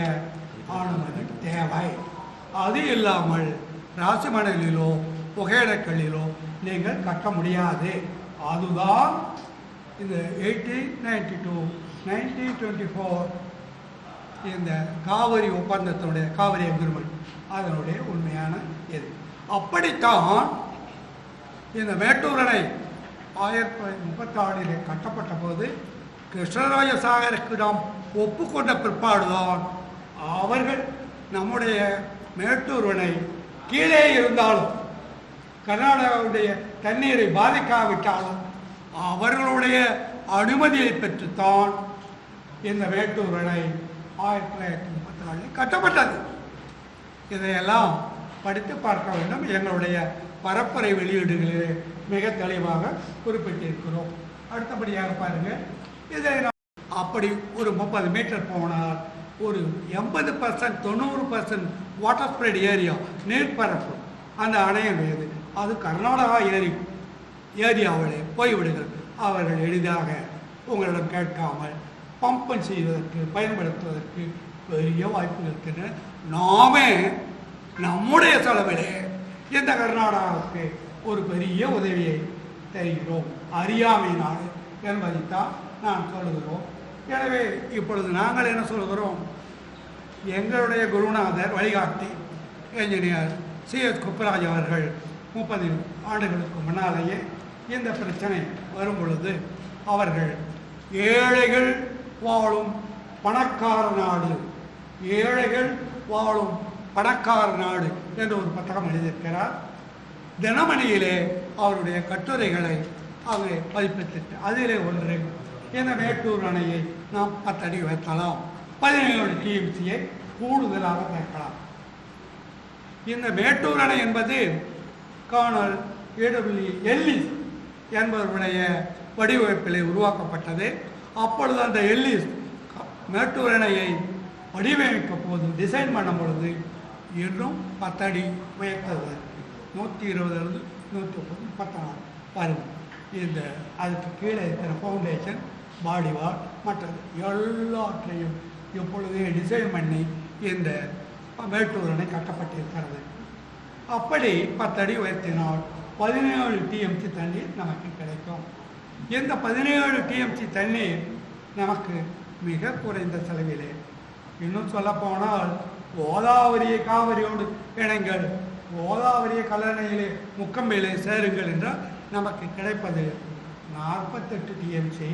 அனுமதி தேவை. அது இல்லாமல் ராசிமணலிலோ ஒகேனக்கலிலோ நீங்கள் கட்ட முடியாது. அதுதான் இந்த 1892-1924 இந்த காவிரி ஒப்பந்தத்தினுடைய காவிரி அக்ரிமெண்ட் அதனுடைய உண்மையான இது. அப்படித்தான் இந்த மேட்டூர் அணை 1936 கட்டப்பட்ட போது கிருஷ்ணராஜ சாகருக்கு நாம் ஒப்புக்கொண்ட பிற்பாடுதான் அவர்கள் நம்முடைய மேட்டூர் அணை கீழே இருந்தாலும் கர்நாடகாவுடைய தண்ணீரை பாதிக்காவிட்டாலும் அவர்களுடைய அனுமதியை பெற்றுத்தான் இந்த மேட்டூர் அணை 1934 கட்டப்பட்டது. இதையெல்லாம் படித்து பார்க்க வேண்டும். எங்களுடைய பரப்புரை வெளியீடுகளில் மிக தெளிவாக குறிப்பிட்டிருக்கிறோம். அடுத்தபடியாக பாருங்கள், இதை அப்படி ஒரு 30 மீட்டர் போனால் ஒரு 80% 90% வாட்டர் ஸ்ப்ரெட் ஏரியா நீர்ப்பரப்பு அந்த அணையுடையது. அது கர்நாடகா ஏரியாவிலே போய்விடுகிறது. அவர்கள் எளிதாக உங்களிடம் கேட்காமல் பம்பன் செய்வதற்கு பயன்படுத்துவதற்கு பெரிய வாய்ப்புகள் இருக்கின்றன. நாமே நம்முடைய செலவிலே இந்த கர்நாடகாவுக்கு ஒரு பெரிய உதவியை தருகிறோம். அறியாமை நாடு என்பதைத்தான் நான் சொல்லுகிறோம். எனவே இப்பொழுது நாங்கள் என்ன சொல்கிறோம், எங்களுடைய குருநாதர் வழிகாட்டி என்ஜினியர் சிஎஸ் குப்பராஜ் அவர்கள் 30 ஆண்டுகளுக்கு முன்னாலேயே இந்த பிரச்சனை வரும் பொழுது அவர்கள் ஏழைகள் வாழும் பணக்கார நாடு, ஏழைகள் வாழும் பணக்கார நாடு என்று ஒரு புத்தகம் எழுதியிருக்கிறார். தினமணியிலே அவருடைய கட்டுரைகளை அங்கே பதிப்பித்து அதிலே ஒன்று இந்த மேட்டூர் அணையை நாம் 10 அடி வைக்கலாம், 17 டிஎம்சியை கூடுதலாக வைக்கலாம். இந்த மேட்டூர் அணை என்பது கர்னல் ஏடபிள்யூ எல்லிஸ் என்பவருடைய வடிவமைப்பிலே உருவாக்கப்பட்டது. அப்பொழுது அந்த எல்லிஸ் மேட்டூர் அணையை வடிவமைக்க போது டிசைன் பண்ணும் பொழுது இன்னும் 10 அடி உயர்த்தது, 120 130 14 பாருங்கள். இந்த அதுக்கு கீழே இருக்கிற ஃபவுண்டேஷன், பாடி வால், மற்றது எல்லாற்றையும் இப்பொழுதே டிசைன் பண்ணி இந்த மேட்டூர் அணை கட்டப்பட்டிருக்கிறது. அப்படி 10 அடி உயர்த்தினால் 17 டிஎம்சி தண்ணீர் நமக்கு கிடைக்கும். இந்த 17 டிஎம்சி தண்ணீர் நமக்கு மிக குறைந்த செலவிலே, இன்னும் சொல்லப்போனால் கோதாவரியை காவிரியோடு இணைங்கள், கோதாவரியை கல்லணையிலே முக்கம்பிலே சேருங்கள் என்றால் நமக்கு கிடைப்பது 48 டிஎம்சி.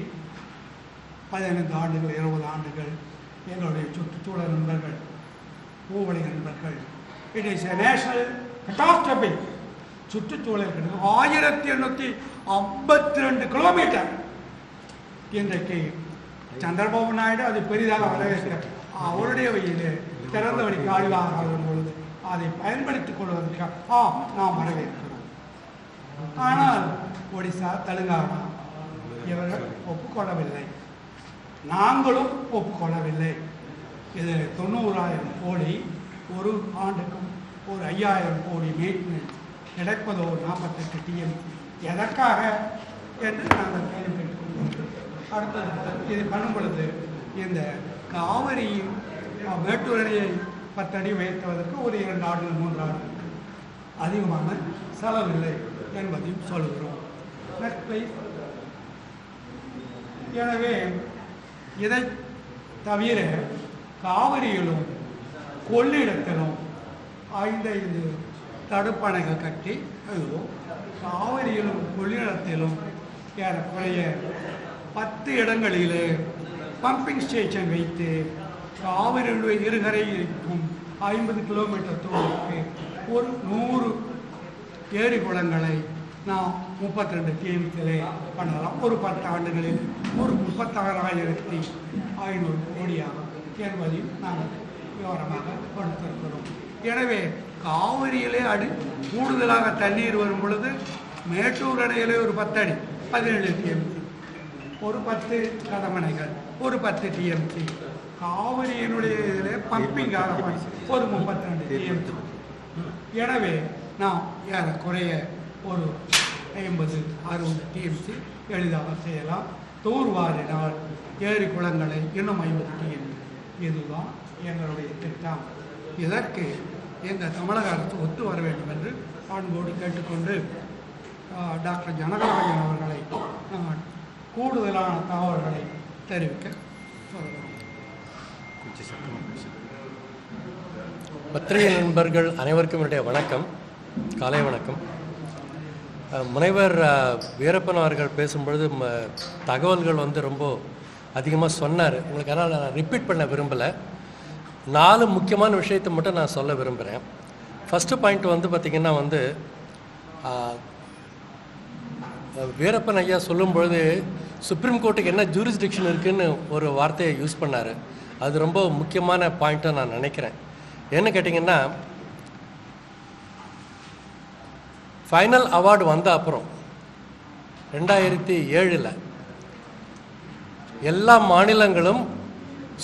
15 ஆண்டுகள் 20 ஆண்டுகள் எங்களுடைய சுற்றுச்சூழல் நண்பர்கள், பூவளி நண்பர்கள், இட் இஸ் எ நேஷனல் கட்டாஸ்ட்ரபி. சுற்றுச்சூழல் 1852 கிலோமீட்டர் இன்றைக்கு சந்திரபாபு நாயுடு அது பெரிதாக வரவேற்கிறார். அவருடைய வழியிலே திறந்த வழி கால்வாக ஆகும் பொழுது அதை பயன்படுத்திக் கொள்வதற்காக நாம் வரவேற்கிறோம். ஆனால் ஒடிசா, தெலுங்கானா இவர்கள் ஒப்புக்கொள்ளவில்லை, நாங்களும் ஒப்புக்கொள்ளவில்லை. இதில் 90,000 கோடி ஒரு ஆண்டுக்கும் ஒரு 5,000 கோடி மெயின்டெனன்ஸ் கிடைப்பதோ 48 டிஎம்சி எதற்காக என்று நாங்கள் கேள்வி கேட்டுக்கொண்டோம். அடுத்தது இது பண்ணும் பொழுது இந்த காவிரியின் மேட்டூர் அணையை 10 அடி உயர்த்துவதற்கு ஒரு 2 ஆண்டுகள் 3 ஆண்டுகள் அதிகமான செலவில்லை என்பதையும் சொல்கிறோம். Next please. எனவே இதை தவிர காவிரியிலும் கொள்ளிடத்திலும் 5 தடுப்பணைகள் கட்டி எழுதுவோம். காவிரியிலும் கொள்ளிடத்திலும் ஏறக்குறைய 10 இடங்களிலே பம்பிங் ஸ்டேஷன் வைத்து காவிரியுடைய இருகரையில் இருக்கும் 50 கிலோமீட்டர் தூரத்துக்கு ஒரு 100 ஏரி குளங்களை நாம் 32 டிஎம்சிலே பண்ணலாம். ஒரு 10 ஆண்டுகளில் ஒரு 36,500 கோடியாகும் என்பதையும் நாங்கள் விவரமாக கொடுத்திருக்கிறோம். எனவே காவிரியிலே கூடுதலாக தண்ணீர் வரும் பொழுது மேட்டூர் அணையிலே ஒரு 10 அடி 17 டிஎம்சி, ஒரு 10 கடமணைகள் ஒரு 10 டிஎம்சி, காவிரியினுடைய இதில் பம்பிங்காக ஒரு 32 டிஎம்சி. எனவே நாம் ஏறக்குறைய ஒரு 50-60 டிஎம்சி எளிதாக செய்யலாம். தூர்வாரினால் ஏரி குளங்களை இன்னும் 50 டிஎம்சி. இதுதான் எங்களுடைய திட்டம். இதற்கு எங்கள் தமிழக அரசு ஒத்து வர வேண்டும் என்று அன்போடு கேட்டுக்கொண்டு டாக்டர் ஜனகராஜன் அவர்களை கூடுதலான தகவல்களை தெரிவிக்க சொல்கிறோம். பத்திரிகை நண்பர்கள் அனைவருக்கும் என்னுடைய வணக்கம், காலை வணக்கம். முனைவர் வீரப்பன் அவர்கள் பேசும்பொழுது தகவல்கள் ரொம்ப அதிகமாக சொன்னார். உங்களுக்கு அதனால் நான் ரிப்பீட் பண்ண விரும்பலை. 4 முக்கியமான விஷயத்தை மட்டும் நான் சொல்ல விரும்புகிறேன். ஃபஸ்ட்டு பாயிண்ட் பார்த்திங்கன்னா வீரப்பன் ஐயா சொல்லும்பொழுது சுப்ரீம் கோர்ட்டுக்கு என்ன ஜூரிஸ்டிக்ஷன் இருக்குதுன்னு ஒரு வார்த்தையை யூஸ் பண்ணார். அது ரொம்ப முக்கியமான பாயிண்ட்டாக நான் நினைக்கிறேன். என்ன கேட்டிங்கன்னா, ஃபைனல் அவார்டு வந்த அப்புறம் 2007 எல்லா மாநிலங்களும்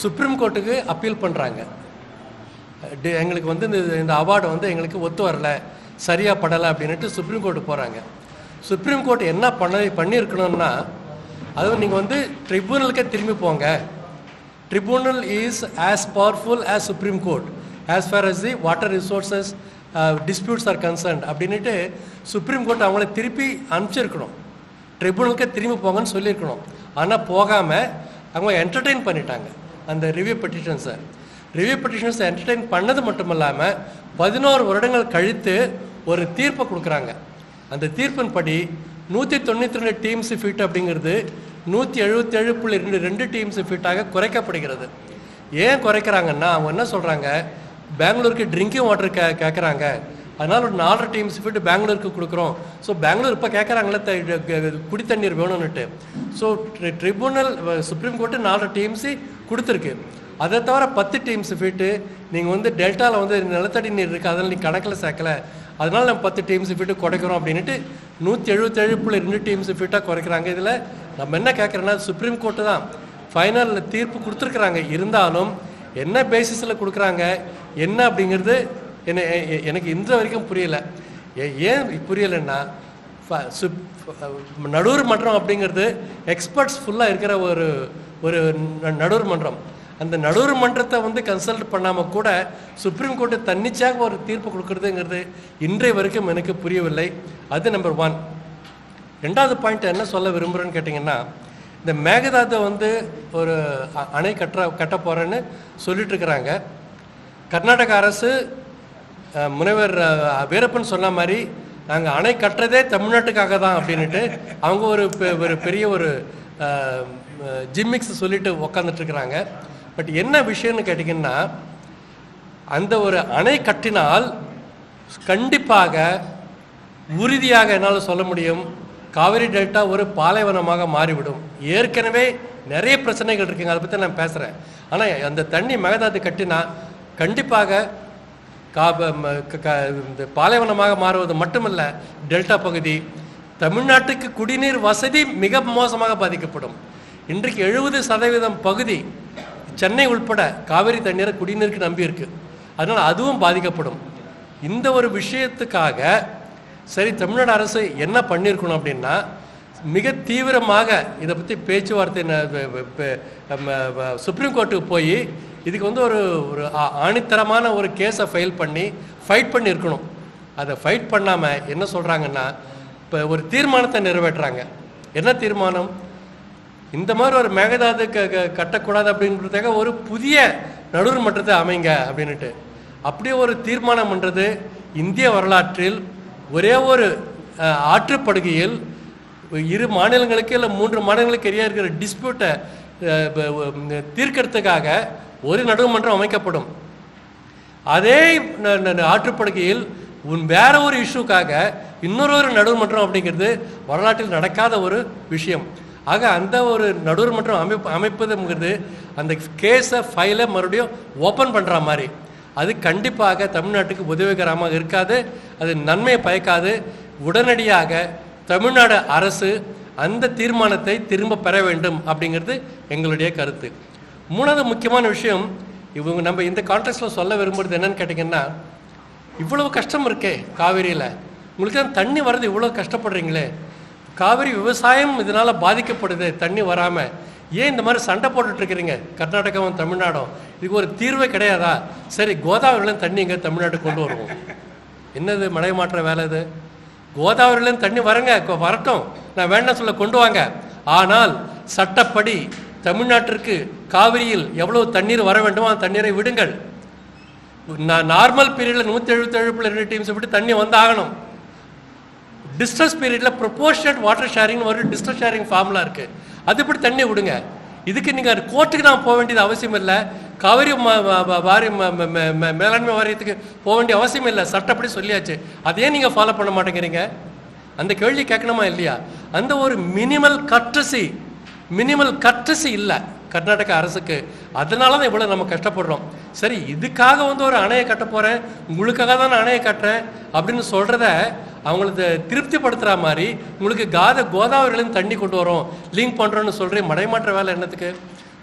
சுப்ரீம் கோர்ட்டுக்கு அப்பீல் பண்ணுறாங்க. எங்களுக்கு இந்த அவார்டு எங்களுக்கு ஒத்து வரலை, சரியாக படலை அப்படின்ட்டு சுப்ரீம் கோர்ட்டு போகிறாங்க. சுப்ரீம் கோர்ட் என்ன பண்ணியிருக்கணும்னா, அதுவும் நீங்கள் ட்ரிபியூனலுக்கே திரும்பி போங்க. Tribunal is as powerful as supreme court as for as the water resources disputes R concerned அப்படின்ட்டு சுப்ரீம் கோர்ட் அவங்கள திருப்பி அனுப்பிச்சிருக்கணும். ட்ரிபியூனலுக்கே திரும்பி போங்கன்னு சொல்லியிருக்கணும். ஆனால் போகாமல் அவங்க என்டர்டெயின் பண்ணிட்டாங்க அந்த ரிவ்யூ பெட்டிஷன்ஸை. ரிவ்யூ பெட்டிஷன்ஸை என்டர்டெயின் பண்ணது மட்டும் இல்லாமல் 11 வருடங்கள் கழித்து ஒரு தீர்ப்பை கொடுக்குறாங்க. அந்த தீர்ப்பின் படி 192 டிஎம்சி ஃபீட் அப்படிங்கிறது 177.2 டிஎம்சி ஃபீட்டாக குறைக்கப்படுகிறது. ஏன் குறைக்கிறாங்கன்னா, அவங்க என்ன சொல்கிறாங்க, பெங்களூருக்கு ட்ரிங்கிங் வாட்டர் கேட்குறாங்க, அதனால் ஒரு 4 டிஎம்சி ஃபீட் பெங்களூருக்கு கொடுக்குறோம். ஸோ பெங்களூர் இப்போ கேட்குறாங்களே குடி தண்ணீர் வேணும்னுட்டு. So tribunal supreme court 4 TMC கொடுத்துருக்கு. அதை தவிர 10 டிஎம்சி ஃபீட்டு நீங்கள் டெல்டாவில் நிலத்தடி நீர் இருக்குது, அதில் நீங்கள் கணக்கில் சேர்க்கலை, அதனால் நம்ம 10 டிஎம்சி ஃபீட்டு குறைக்கிறோம் அப்படின்ட்டு 177.2 டிஎம்சி ஃபீட்டாக குறைக்கிறாங்க. இதில் நம்ம என்ன கேட்குறோன்னா, சுப்ரீம் கோர்ட்டு தான் ஃபைனல் தீர்ப்பு கொடுத்துருக்குறாங்க. இருந்தாலும் என்ன பேசிஸில் கொடுக்குறாங்க என்ன அப்படிங்கிறது எனக்கு இன்று வரைக்கும் புரியலை. ஏன் புரியலைன்னா, நடுவர் மன்றம் அப்படிங்கிறது எக்ஸ்பர்ட்ஸ் ஃபுல்லாக இருக்கிற ஒரு நடுவர் மன்றம். அந்த நடுவர் மன்றத்தை கன்சல்ட் பண்ணாமல் கூட சுப்ரீம் கோர்ட்டு தன்னிச்சையாக ஒரு தீர்ப்பு கொடுக்குறதுங்கிறது இன்றைய வரைக்கும் எனக்கு புரியவில்லை. அது நம்பர் 1. 2வது பாயிண்ட் என்ன சொல்ல விரும்புகிறேன்னு கேட்டிங்கன்னா, இந்த மேகதாதை ஒரு அணை கட்ட போகிறேன்னு சொல்லிட்டு இருக்கிறாங்க. கர்நாடக அரசு முனைவர் வீரப்பன் சொன்ன மாதிரி நாங்கள் அணை கட்டுறதே தமிழ்நாட்டுக்காக தான் அப்படின்ட்டு அவங்க ஒரு பெரிய ஒரு ஜிம்மிக்ஸ் சொல்லிட்டு உக்காந்துட்டுருக்குறாங்க. பட் என்ன விஷயம்னு கேட்டிங்கன்னா, அந்த ஒரு அணை கட்டினால் கண்டிப்பாக உறுதியாக என்னால் சொல்ல முடியும் காவிரி டெல்டா ஒரு பாலைவனமாக மாறிவிடும். ஏற்கனவே நிறைய பிரச்சனைகள் இருக்குங்க, அதை பற்றி நான் பேசுகிறேன். ஆனால் அந்த தண்ணி மேகதாது கட்டினா கண்டிப்பாக இந்த பாலைவனமாக மாறுவது மட்டுமல்ல, டெல்டா பகுதி தமிழ்நாட்டுக்கு குடிநீர் வசதி மிக மோசமாக பாதிக்கப்படும். இன்றைக்கு 70% பகுதி சென்னை உள்பட காவிரி தண்ணீரை குடிநீருக்கு நம்பி இருக்கு. அதனால் அதுவும் பாதிக்கப்படும். இந்த ஒரு விஷயத்துக்காக சரி தமிழ்நாடு அரசு என்ன பண்ணியிருக்கணும் அப்படின்னா, மிக தீவிரமாக இதை பற்றி பேச்சுவார்த்தை சுப்ரீம் கோர்ட்டுக்கு போய் இதுக்கு வந்து ஒரு ஆணித்தரமான ஒரு கேஸை ஃபைட் பண்ணியிருக்கணும். அதை ஃபைட் பண்ணாமல் என்ன சொல்கிறாங்கன்னா, இப்போ ஒரு தீர்மானத்தை நிறைவேற்றுறாங்க. என்ன தீர்மானம்? இந்த மாதிரி ஒரு மேகதாது கட்டக்கூடாது அப்படின்றதுக்காக ஒரு புதிய நடுவர் மன்றத்தை அமைங்க அப்படின்ட்டு. அப்படியே ஒரு தீர்மானம் பண்ணுறது இந்திய வரலாற்றில் ஒரே ஒரு ஆற்றுப்படுகையில் 2 மாநிலங்களுக்கு இல்லை 3 மாநிலங்களுக்கு இடையே இருக்கிற டிஸ்பியூட்டை தீர்க்கிறதுக்காக ஒரு நடுவமன்றம் அமைக்கப்படும். அதே ஆற்றுப்படுகையில் வேற ஒரு இஷ்யூக்காக இன்னொரு நடுவர்மன்றம் அப்படிங்கிறது வரலாற்றில் நடக்காத ஒரு விஷயம். ஆக அந்த ஒரு நடுவர்மன்றம் அமைப்பதுங்கிறது அந்த கேஸை ஃபைலை மறுபடியும் ஓப்பன் பண்ணுற மாதிரி. அது கண்டிப்பாக தமிழ்நாட்டுக்கு உதவிகரமாக இருக்காது, அது நன்மையை பயக்காது. உடனடியாக தமிழ்நாடு அரசு அந்த தீர்மானத்தை திரும்ப பெற வேண்டும் அப்படிங்கிறது எங்களுடைய கருத்து. 3வது முக்கியமான விஷயம், நம்ம இந்த கான்டெக்ஸ்டில் சொல்ல விரும்புகிறது என்னன்னு கேட்டிங்கன்னா, இவ்வளவு கஷ்டம் இருக்கே காவிரியில், உங்களுக்கு தான் தண்ணி வர்றது இவ்வளோ கஷ்டப்படுறீங்களே, காவிரி விவசாயம் இதனால் பாதிக்கப்படுது தண்ணி வராமல், ஏன் இந்த மாதிரி சண்டை போட்டுட்ருக்கிறீங்க கர்நாடகாவும் தமிழ்நாடும், இதுக்கு ஒரு தீர்வே கிடையாதா? சரி கோதாவரிலேருந்து தண்ணி இங்கே தமிழ்நாட்டுக்கு கொண்டு வருவோம். என்னது மழை மாற்ற வேலை இது? கோதாவரிலேருந்து தண்ணி வரட்டும், நான் வேண்டாம் சொல்ல கொண்டு வாங்க. ஆனால் சட்டப்படி தமிழ்நாட்டிற்கு காவிரியில் எவ்வளவு தண்ணீர் வர வேண்டுமோ அந்த தண்ணீரை விடுங்கள். நார்மல் பீரியடில் 177.2 டீம்ஸ் விட்டு தண்ணி வந்தாகணும். டிஸ்ட்ரஸ் பீரியடில் ப்ரொபோர்ஷனட் வாட்டர் ஷேரிங் ஒரு டிஸ்ட்ரஸ் ஷேரிங் ஃபார்முலா இருக்குது, அது இப்படி தண்ணி விடுங்க. இதுக்கு நீங்கள் கோர்ட்டுக்கு நான் போக வேண்டியது அவசியம் இல்லை, காவிரி மேலாண்மை வாரியத்துக்கு போக வேண்டிய அவசியம் இல்லை, சட்டப்படி சொல்லியாச்சு. அதையே நீங்கள் ஃபாலோ பண்ண மாட்டேங்கிறீங்க? அந்த கேள்வி கேட்கணுமா இல்லையா? அந்த ஒரு மினிமல் கர்டசி இல்லை கர்நாடக அரசுக்கு. அதனால தான் இவ்வளோ நம்ம கஷ்டப்படுறோம். சரி இதுக்காக வந்து ஒரு அணையை கட்ட போகிறேன், உங்களுக்காக தான் நான் அணையை கட்டுறேன் அப்படின்னு சொல்கிறத அவங்களுக்கு திருப்திப்படுத்துகிற மாதிரி உங்களுக்கு கோதாவரிலேருந்து தண்ணி கொண்டு வரோம் லிங்க் பண்ணுறோன்னு சொல்கிறேன். மடைமாற்ற வேலை என்னத்துக்கு?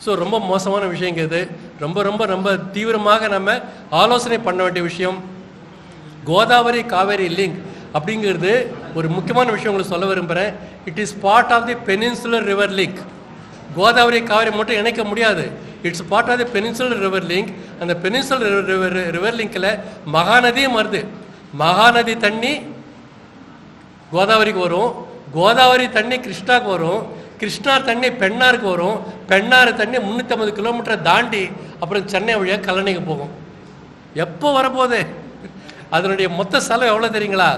ஸோ ரொம்ப மோசமான விஷயங்க இது. ரொம்ப ரொம்ப ரொம்ப தீவிரமாக நம்ம ஆலோசனை பண்ண வேண்டிய விஷயம். கோதாவரி காவேரி லிங்க் அப்படிங்கிறது ஒரு முக்கியமான விஷயம் உங்களுக்கு சொல்ல விரும்புகிறேன். It is part of the peninsular river link. Godavari Kaveri மட்டும் இணைக்க முடியாது, it's part of the peninsular river link. அந்த பெனின்சுலர் ரிவர் லிங்கில் மகாநதியும் வருது. மகாநதி தண்ணி கோதாவரிக்கு வரும், கோதாவரி தண்ணி கிருஷ்ணாவுக்கு வரும், கிருஷ்ணா தண்ணி பெண்ணாருக்கு வரும், பெண்ணாறு தண்ணி 350 கிலோமீட்டர் தாண்டி அப்புறம் சென்னை வழியாக கல்லணைக்கு போகும். எப்போ வரப்போகுது? அதனுடைய மொத்த செலவு எவ்வளோ தெரியுங்களா?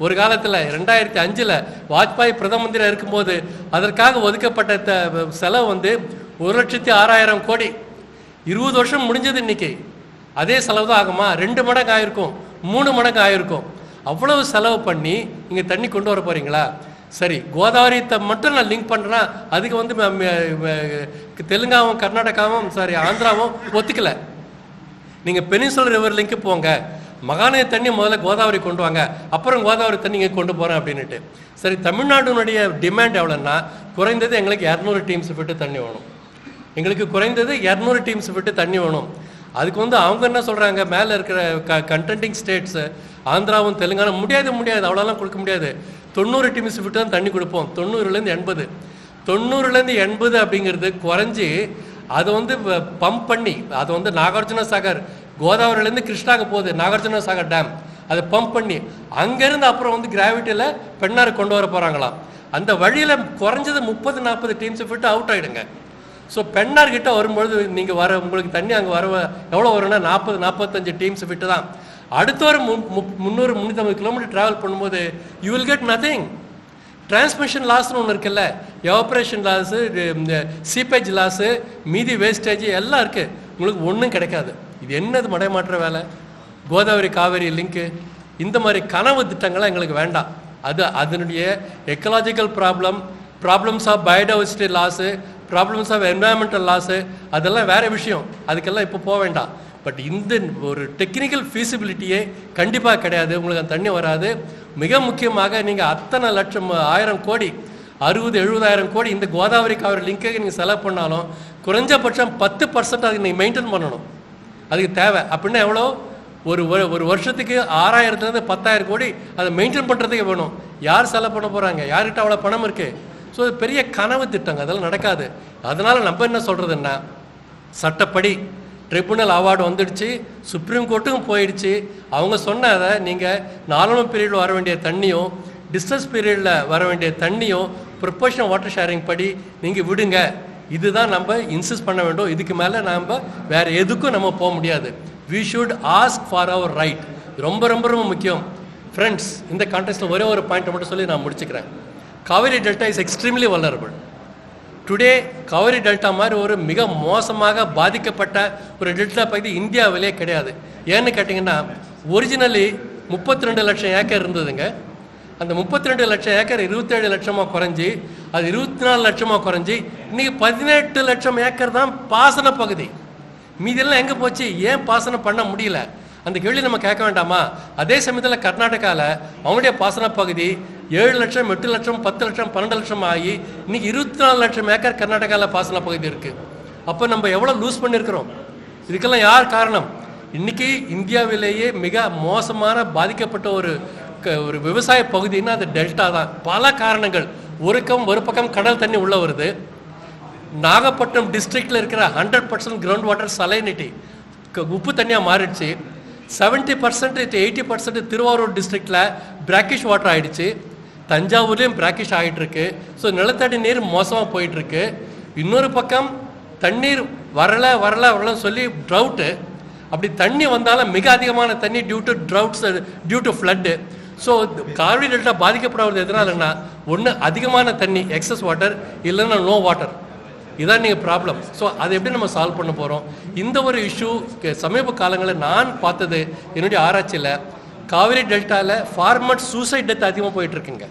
ஒரு காலத்தில் 2005 வாஜ்பாய் பிரதம மந்திரியாக இருக்கும்போது அதற்காக ஒதுக்கப்பட்ட செலவு வந்து 1,06,000 கோடி. 20 வருஷம் முடிஞ்சது. இன்னைக்கு அதே செலவு தான் ஆகுமா? 2 மடங்கு ஆயிருக்கும், 3 மடங்கு ஆயிருக்கும். அவ்வளவு செலவு பண்ணி இங்கே தண்ணி கொண்டு வர போகிறீங்களா? சரி கோதாவரியத்தை மட்டும் நான் லிங்க் பண்ணுறேன்னா அதுக்கு வந்து தெலுங்காவும் கர்நாடகாவும் ஆந்திராவும் ஒத்துக்கலை. நீங்கள் பெனின்சுலர் ரிவர் லிங்க்கு போங்க, மகாநதி தண்ணி முதல்ல கோதாவரி கொண்டு வாங்க, அப்புறம் கோதாவரி தண்ணி இங்கே கொண்டு போகிறேன் அப்படின்ட்டு. சரி தமிழ்நாடுனுடைய டிமாண்ட் எவ்வளோன்னா, குறைந்தது எங்களுக்கு 200 டீம்ஸ் விட்டு தண்ணி வேணும். எங்களுக்கு குறைந்தது 200 டீம்ஸ் விட்டு தண்ணி வேணும். அதுக்கு வந்து அவங்க என்ன சொல்கிறாங்க, மேலே இருக்கிற கண்டென்டிங் ஸ்டேட்ஸு ஆந்திராவும் தெலுங்கானா முடியாது அவ்வளோலாம் கொடுக்க முடியாது, 90 டீம்ஸ் விட்டு தான் தண்ணி கொடுப்போம். 90லேருந்து 80 அப்படிங்கிறது குறைஞ்சி அதை வந்து பம்ப் பண்ணி அதை வந்து நாகார்ஜுன சாகர் கோதாவரிலேருந்து கிருஷ்ணாவுக்கு போகுது, நாகார்ஜுன சாகர் டேம், அதை பம்ப் பண்ணி அங்கேருந்து அப்புறம் வந்து கிராவிட்டியில் பெண்ணாறு கொண்டு வர போகிறாங்களாம். அந்த வழியில் குறைஞ்சது 30-40 டீம்ஸ் விட்டு அவுட் ஆகிடுங்க. ஸோ பெண்ணார்கிட்ட வரும்பொழுது நீங்கள் உங்களுக்கு தண்ணி அங்கே எவ்வளோ வரும்னா 40-45 டீம்ஸ் விட்டு தான். அடுத்த ஒரு 300-350 கிலோமீட்டர் ட்ராவல் பண்ணும்போது you will get nothing. Transmission லாஸ்ன்னு ஒன்று இருக்குல்ல, எவாப்ரேஷன் லாஸு, சீப்பேஜ் லாஸு, மீதி வேஸ்டேஜ் எல்லாம் இருக்குது, உங்களுக்கு ஒன்றும் கிடைக்காது. இது என்னது மடைமாற்ற வேலை? கோதாவரி காவேரி லிங்க்கு இந்த மாதிரி கனவு திட்டங்கள்லாம் எங்களுக்கு வேண்டாம். அதனுடைய ecological problems of biodiversity loss, problems of environmental loss, அதெல்லாம் வேறு விஷயம், அதுக்கெல்லாம் இப்போ போக வேண்டாம். பட் இந்த ஒரு டெக்னிக்கல் ஃபீஸிபிலிட்டியே கண்டிப்பாக கிடையாது, உங்களுக்கு அந்த தண்ணி வராது. மிக முக்கியமாக நீங்கள் அத்தனை லட்சம் 1000 கோடி 60-70,000 கோடி இந்த கோதாவரி காவிரி லிங்க்குக்கு நீங்கள் செலவு பண்ணாலும் குறைஞ்சபட்சம் 10% அதுக்கு நீங்கள் மெயின்டைன் பண்ணணும். அதுக்கு தேவை அப்படின்னா எவ்வளோ? ஒரு வருஷத்துக்கு 6000-லேருந்து 10,000 கோடி அதை மெயின்டைன் பண்ணுறதுக்கு வேணும். யார் செலவு பண்ண போகிறாங்க? யார்கிட்ட அவ்வளோ பணம் இருக்குது? ஸோ அது பெரிய கனவு திட்டங்க, அதெல்லாம் நடக்காது. அதனால் நம்ம என்ன சொல்கிறதுன்னா, சட்டப்படி ட்ரிபுனல் அவார்டு வந்துடுச்சு, சுப்ரீம் கோர்ட்டுக்கும் போயிடுச்சு. அவங்க சொன்னதை நீங்கள் நார்மல் பீரியடில் வர வேண்டிய தண்ணியும் டிஸ்டன்ஸ் பீரியடில் வர வேண்டிய தண்ணியும் ப்ரொபோஷனல் வாட்டர் ஷேரிங் படி நீங்கள் விடுங்க. இதுதான் நம்ம இன்சிஸ்ட் பண்ண வேண்டும். இதுக்கு மேலே நம்ம வேறு எதுக்கும் நம்ம போக முடியாது. We should ask for our right. ரொம்ப ரொம்ப ரொம்ப முக்கியம் ஃப்ரெண்ட்ஸ். இந்த கான்டெக்ஸ்ட்டில் ஒரே ஒரு பாயிண்ட் மட்டும் சொல்லி நான் முடிச்சுக்கிறேன். Kaveri delta is extremely vulnerable. Today Kaveri delta மாதிரி ஒரு மிக மோசமாக பாதிக்கப்பட்ட ஒரு டெல்டா பகுதி இந்தியாவிலே கிடையாது. ஏன்னு கேட்டிங்கன்னா, ஒரிஜினலி 32 லட்சம் ஏக்கர் இருந்ததுங்க. அந்த 32 லட்சம் ஏக்கர் 27 லட்சமாக குறைஞ்சி, அது 24 லட்சமாக குறைஞ்சி, இன்றைக்கி 18 லட்சம் ஏக்கர் தான் பாசன பகுதி. மீதெல்லாம் எங்கே போச்சு? ஏன் பாசனம் பண்ண முடியல? அந்த கேள்வி நம்ம கேட்க வேண்டாமா? அதே சமயத்தில் கர்நாடகாவில் அவங்களுடைய பாசன பகுதி 7 லட்சம் 8 லட்சம் 10 லட்சம் 12 லட்சம் ஆகி இன்றைக்கி 24 லட்சம் ஏக்கர் கர்நாடகாவில் பாசன பகுதி இருக்குது. அப்போ நம்ம எவ்வளோ லூஸ் பண்ணியிருக்கிறோம்? இதுக்கெல்லாம் யார் காரணம்? இன்றைக்கி இந்தியாவிலேயே மிக மோசமான பாதிக்கப்பட்ட ஒரு விவசாய பகுதின்னா அது டெல்டா தான். பல காரணங்கள். ஒரு பக்கம் கடல் தண்ணி உள்ளே வருது. நாகப்பட்டினம் டிஸ்ட்ரிக்டில் இருக்கிற 100% கிரவுண்ட் வாட்டர் சலைனிட்டி உப்பு தண்ணியாக மாறிடுச்சு. 70% 80% திருவாரூர் டிஸ்ட்ரிக்டில் பிராக்கிஷ் வாட்டர் ஆகிடுச்சு. தஞ்சாவூர்லேயும் பிராக்கிஷ் ஆகிட்டுருக்கு. ஸோ நிலத்தடி நீர் மோசமாக போயிட்டுருக்கு. இன்னொரு பக்கம் தண்ணீர் வரல சொல்லி ட்ரவுட்டு. அப்படி தண்ணி வந்தாலும் மிக அதிகமான தண்ணி due to droughts, due to flood. So Kaveri delta பாதிக்கப்படுவது எதனாலன்னா, ஒன்று அதிகமான தண்ணி எக்ஸஸ் வாட்டர், இல்லைன்னா நோ வாட்டர். இதான் நீங்கள் ப்ராப்ளம். ஸோ அதை எப்படி நம்ம சால்வ் பண்ண போகிறோம்? இந்த ஒரு இஷ்யூ சமீப காலங்களில் நான் பார்த்தது என்னுடைய ஆராய்ச்சியில், காவிரி டெல்டாவில் ஃபார்மர் சூசைட் டெத் அதிகமாக போயிட்டுருக்குங்க.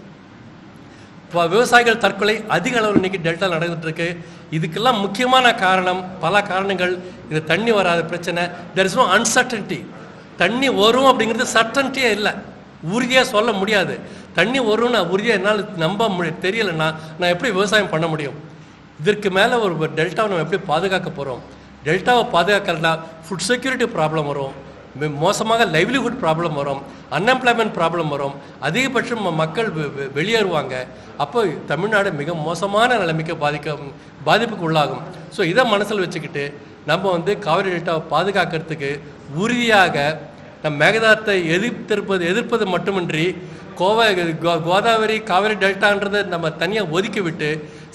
இப்போ விவசாயிகள் தற்கொலை அதிக அளவில் இன்றைக்கி டெல்டா நடந்துகிட்ருக்கு. இதுக்கெல்லாம் முக்கியமான காரணம், பல காரணங்கள். இது தண்ணி வராத பிரச்சனை. There is no uncertainty. தண்ணி வரும் அப்படிங்கிறது சர்டன்ட்டியே இல்லை, உறுதியாக சொல்ல முடியாது. தண்ணி வரும்னு உறுதியாக என்னால் நம்ப தெரியலைன்னா நான் எப்படி விவசாயம் பண்ண முடியும்? இதற்கு மேலே ஒரு டெல்டாவை நம்ம எப்படி பாதுகாக்க போகிறோம்? டெல்டாவை பாதுகாக்கலன்னா ஃபுட் செக்யூரிட்டி ப்ராப்ளம் வரும், மோசமாக லைவ்லிஹுட் ப்ராப்ளம் வரும், அன்எம்ப்ளாய்மெண்ட் ப்ராப்ளம் வரும், அதிகபட்சம் மக்கள் வெளியேறுவாங்க. அப்போ தமிழ்நாடு மிக மோசமான நிலைமைக்கு பாதிப்புக்கு உள்ளாகும். ஸோ இதை மனசில் வச்சுக்கிட்டு நம்ம காவிரி டெல்டாவை பாதுகாக்கிறதுக்கு உறுதியாக நம் மேகதாரத்தை எதிர்ப்பது மட்டுமின்றி கோதாவரி காவிரி டெல்டான்றதை நம்ம தனியாக ஒதுக்கி விட்டு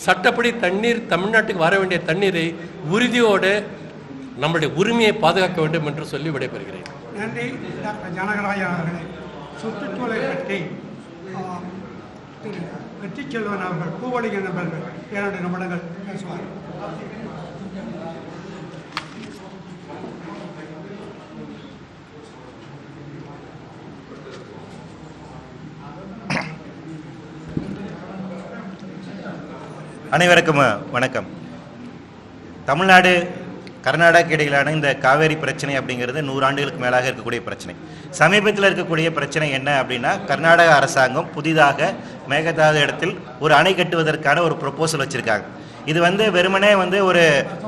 சட்டப்படி தண்ணீர் தமிழ்நாட்டுக்கு வர வேண்டிய தண்ணீரை உறுதியோடு நம்முடைய உரிமையை பாதுகாக்க வேண்டும் என்று சொல்லி விடைபெறுகிறேன். நன்றி டாக்டர் ஜனகராஜன் அவர்களே. சுற்றுச்சூழலை பற்றி திரு வெற்றிச்செல்வன் அவர்கள், பூவலிங்கன் அவர்கள் 2 நிமிடங்கள் பேசுவார். அனைவருக்கும் வணக்கம். தமிழ்நாடு கர்நாடகா இடையிலான இந்த காவேரி பிரச்சனை அப்படிங்கிறது 100 ஆண்டுகளுக்கு மேலாக இருக்கக்கூடிய பிரச்சனை. சமீபத்தில் இருக்கக்கூடிய பிரச்சனை என்ன அப்படின்னா, கர்நாடக அரசாங்கம் புதிதாக மேகதாது இடத்தில் ஒரு அணை கட்டுவதற்கான ஒரு ப்ரொப்போசல் வச்சுருக்காங்க. இது வெறுமனே ஒரு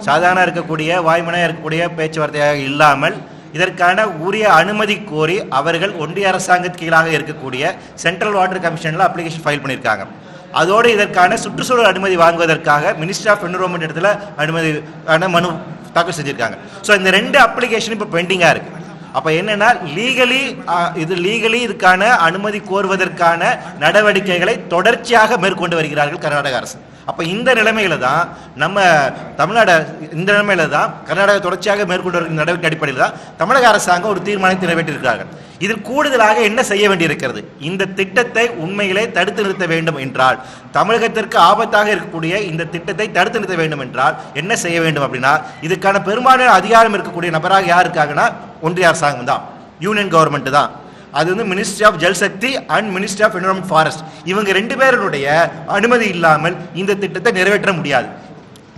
சாதாரண இருக்கக்கூடிய வாய்மனையாக இருக்கக்கூடிய பேச்சுவார்த்தையாக இல்லாமல், இதற்கான உரிய அனுமதி கோரி அவர்கள் ஒன்றிய அரசாங்கத்துக்கு கீழாக இருக்கக்கூடிய சென்ட்ரல் வாட்டர் கமிஷனில் அப்ளிகேஷன் ஃபைல் பண்ணியிருக்காங்க. அதோடு இதற்கான சுற்றுச்சூழல் அனுமதி வாங்குவதற்காக மினிஸ்ட்ரி ஆஃப் என்விரான்மெண்ட் இடத்துல அனுமதிக்கான மனு தாக்கல் செஞ்சுருக்காங்க. ஸோ இந்த 2 அப்ளிகேஷன் இப்போ பெண்டிங்காக இருக்குது. அப்போ என்னென்னா, லீகலி இதுக்கான அனுமதி கோருவதற்கான நடவடிக்கைகளை தொடர்ச்சியாக மேற்கொண்டு வருகிறார்கள் கர்நாடக அரசு. அப்போ இந்த நிலைமையில தான் நம்ம கர்நாடகா தொடர்ச்சியாக மேற்கொண்டு வருகிற நடவடிக்கை அடிப்படையில் தான் தமிழக அரசாங்கம் ஒரு தீர்மானத்தை நிறைவேற்றியிருக்கிறார்கள். இதில் கூடுதலாக என்ன செய்ய வேண்டியிருக்கிறது? இந்த திட்டத்தை உண்மையிலே தடுத்து நிறுத்த வேண்டும் என்றால், தமிழகத்திற்கு ஆபத்தாக இருக்கக்கூடிய இந்த திட்டத்தை தடுத்து நிறுத்த வேண்டும் என்றால் என்ன செய்ய வேண்டும் அப்படின்னா, இதுக்கான பெரும்பாலான அதிகாரம் இருக்கக்கூடிய நபராக யார் இருக்காங்கன்னா, ஒன்றிய அரசாங்கம் தான், யூனியன் கவர்மெண்ட் தான். அது வந்து ministry of Jal Shakti and ministry of environment forest, இவங்க 2 பேருடைய அனுமதி இல்லாமல் இந்த திட்டத்தை நிறைவேற்ற முடியாது.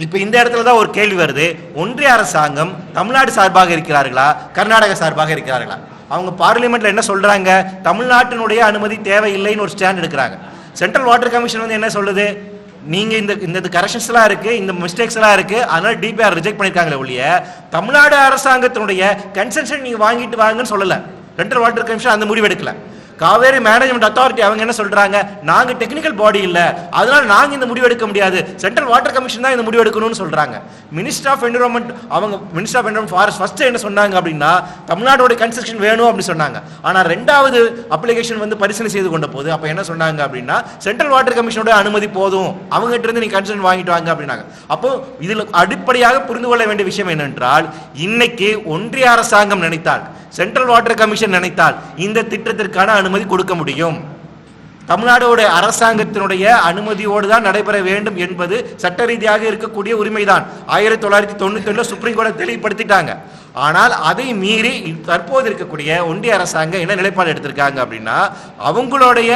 இப்போ இந்த இடத்துல தான் ஒரு கேள்வி வருது, ஒன்றிய அரசாங்கம் தமிழ்நாடு சார்பாக இருக்கிறார்களா கர்நாடக சார்பாக இருக்கிறார்களா? அவங்க பார்லிமெண்ட்ல என்ன சொல்றாங்க, தமிழ்நாட்டினுடைய அனுமதி தேவையில்லைன்னு ஒரு ஸ்டாண்ட் எடுக்கிறாங்க. சென்ட்ரல் வாட்டர் கமிஷன் வந்து என்ன சொல்லுது, நீங்க இந்த கரெக்ஷன்ஸ் எல்லாம் இருக்கு, இந்த மிஸ்டேக்ஸ் எல்லாம் இருக்கு, அதனால டிபிஆர் ரிஜெக்ட் பண்ணிருக்காங்களே ஒழிய தமிழ்நாடு அரசாங்கத்தினுடைய கன்சென்ஷன் நீங்க வாங்கிட்டு வாங்கன்னு சொல்லல. சென்ட்ரல் வாட்டர் கமிஷன் அந்த முடிவு எடுக்கல. காவேரி மேனேஜ்மெண்ட் அத்தாரிட்டி அவங்க என்ன சொல்றாங்க, நாங்க டெக்னிக்கல் பாடி இல்ல, அதனால நாங்க இந்த முடிவு எடுக்க முடியாது, சென்ட்ரல் வாட்டர் கமிஷன் தான் இந்த முடிவு எடுக்கணும்னு சொல்றாங்க. Minister of environment minister of environment forest first என்ன சொன்னாங்க அப்படின்னா தமிழ்நாடோட கன்ஸ்ட்ரக்ஷன் வேணும் அப்படின்னு சொன்னாங்க. ஆனா 2வது அப்ளிகேஷன் வந்து பரிசீலனை செய்து கொண்ட போது அப்ப என்ன சொன்னாங்க அப்படின்னா சென்ட்ரல் வாட்டர் கமிஷனோட அனுமதி போதும், அவங்க கிட்ட இருந்து நீங்க கன்சென்ட் வாங்கிட்டு வாங்க அப்படின்னாங்க. அப்போ இதுல அடிப்படையாக புரிந்து கொள்ள வேண்டிய விஷயம் என்னென்றால், இன்னைக்கு ஒன்றிய அரசாங்கம் நினைத்தால், சென்ட்ரல் வாட்டர் கமிஷன் நினைத்தால் இந்த திட்டத்திற்கான அனுமதி கொடுக்க முடியும். தமிழ்நாடு அரசாங்கத்தினுடைய அனுமதியோடு தான் நடைபெற வேண்டும் என்பது சட்ட ரீதியாக இருக்கக்கூடிய உரிமைதான். 1991 சுப்ரீம் கோர்ட் தெளிவுபடுத்திட்டாங்க. ஆனால் அதை மீறி தற்போது இருக்கக்கூடிய ஒன்றிய அரசாங்கம் என்ன நிலைப்பாடு எடுத்திருக்காங்க அப்படின்னா, அவங்களுடைய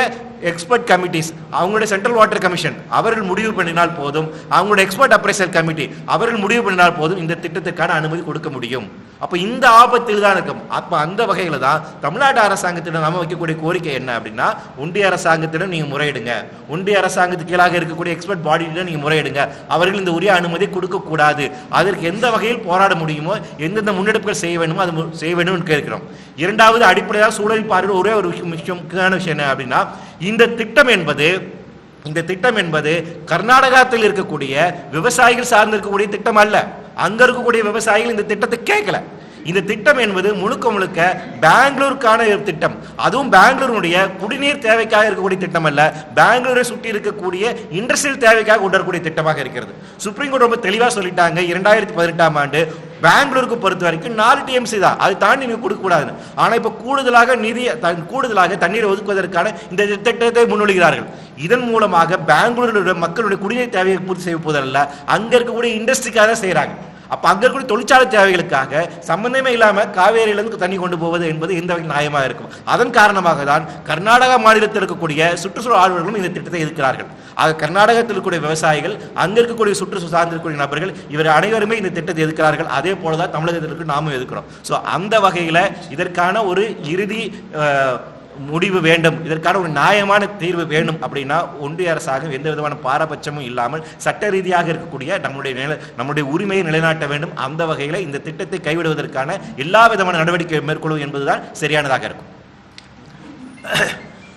எக்ஸ்பர்ட் கமிட்டிஸ், அவங்களுடைய சென்ட்ரல் வாட்டர் கமிஷன் அவர்கள் முடிவு பண்ணினால் போதும், அவங்களுடைய எக்ஸ்பர்ட் அப்ரைசல் கமிட்டி அவர்கள் முடிவு பண்ணினால் போதும் இந்த திட்டத்துக்கான அனுமதி கொடுக்க முடியும். அப்ப இந்த ஆபத்தில் தான் இருக்கும். அப்ப அந்த வகையில தான் தமிழ்நாடு அரசாங்கத்திடம் நம்ம வைக்கக்கூடிய கோரிக்கை என்ன அப்படின்னா, ஒன்றிய அரசாங்கத்திடம் நீங்க முறையிடுங்க, ஒன்றிய அரசாங்கத்துக்கு கீழாக இருக்கக்கூடிய எக்ஸ்பர்ட் பாடியிடம் நீங்க முறையிடுங்க, அவர்கள் இந்த உரிய அனுமதி கொடுக்க கூடாது, அதற்கு எந்த வகையில் போராட முடியுமோ எந்தெந்த முன்னெடுப்புகள் செய்ய வேண்டுமோ அது செய்ய வேண்டும் கேட்கிறோம். 2வது அடிப்படையாக சூழல் பார்வையில் ஒரே ஒரு முக்கியமான விஷயம் என்ன அப்படின்னா, இந்த திட்டம் என்பது கர்நாடகத்தில் இருக்கக்கூடிய விவசாயிகள் சார்ந்து இருக்கக்கூடிய திட்டம் அல்ல. அங்க இருக்கக்கூடிய விவசாயிகள் இந்த திட்டத்தை கேட்கல. இந்த திட்டம் என்பது முழுக்க பெங்களூருக்கான திட்டம். அதுவும் பெங்களூருடைய குடிநீர் தேவைக்காக இருக்கக்கூடிய திட்டம் அல்ல, பெங்களூரை சுற்றி இருக்கக்கூடிய இண்டஸ்ட்ரியல் தேவைக்காக கொண்டிருக்கக்கூடிய திட்டமாக இருக்கிறது. சுப்ரீம் கோர்ட் ரொம்ப தெளிவாக சொல்லிட்டாங்க. 2018ஆம் ஆண்டு பெங்களூருக்கு பொறுத்த வரைக்கும் 4 TMC தான், அதை தாண்டி நீங்க கொடுக்க கூடாது. ஆனா இப்ப கூடுதலாக தண்ணீரை ஒதுக்குவதற்கான இந்த திட்டத்தை முன்மொழிகிறார்கள். இதன் மூலமாக பெங்களூருடைய மக்களுடைய குடிநீர் தேவையை பூர்த்தி செய்ய போதல்ல, அங்க இருக்கக்கூடிய இண்டஸ்ட்ரிக்காக செய்யறாங்க. அப்ப அங்க இருக்கக்கூடிய தொழிற்சாலை தேவைகளுக்காக சம்பந்தமே இல்லாம காவேரியிலிருந்து தண்ணி கொண்டு போவது என்பது எந்த வகையில் நியாயமாக இருக்கும். அதன் காரணமாக தான் கர்நாடகா மாநிலத்தில் இருக்கக்கூடிய சுற்றுச்சூழல் ஆர்வலர்களும் இந்த திட்டத்தை எதிர்க்கிறார்கள். ஆக கர்நாடகத்தில் இருக்கக்கூடிய விவசாயிகள், அங்க இருக்கக்கூடிய சுற்றுச்சூழல் சார்ந்திருக்கக்கூடிய நபர்கள், இவர் அனைவருமே இந்த திட்டத்தை எதிர்க்கிறார்கள். அதே போலதான் தமிழகத்திற்கு நாமும் எதிர்க்கிறோம். ஸோ அந்த வகையில இதற்கான ஒரு இறுதி முடிவு வேண்டும், இதற்கான ஒரு நியாயமான தீர்வு வேணும் அப்படின்னா ஒன்றிய அரசாங்கம் எந்த விதமான பாரபட்சமும் இல்லாமல் சட்ட ரீதியாக இருக்கக்கூடிய நம்முடைய உரிமையை நிலைநாட்ட வேண்டும். அந்த வகையில் இந்த திட்டத்தை கைவிடுவதற்கான எல்லா விதமான நடவடிக்கை மேற்கொள்வது என்பதுதான் சரியானதாக இருக்கும்.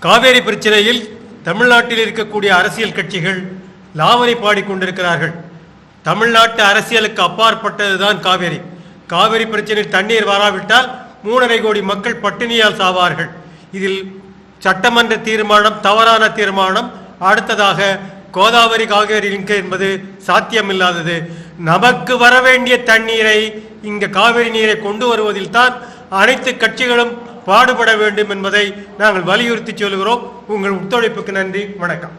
காவேரி பிரச்சனையில் தமிழ்நாட்டில் இருக்கக்கூடிய அரசியல் கட்சிகள் லாவணி பாடிக்கொண்டிருக்கிறார்கள். தமிழ்நாட்டு அரசியலுக்கு அப்பாற்பட்டதுதான் காவேரி. காவேரி பிரச்சனையில் தண்ணீர் வராவிட்டால் 3.5 கோடி மக்கள் பட்டினியால் சாவார்கள். இதில் சட்டமன்ற தீர்மானம் தவறான தீர்மானம், அடுத்ததாக கோதாவரி காவேரி லிங்க் என்பது சாத்தியமில்லாதது. நமக்கு வர வேண்டிய தண்ணீரை இங்க காவேரி நீரை கொண்டு வருவதில் தான் அனைத்து கட்சிகளும் பாடுபட வேண்டும் என்பதை நாங்கள் வலியுறுத்தி சொல்கிறோம். உங்கள் ஒத்துழைப்புக்கு நன்றி, வணக்கம்.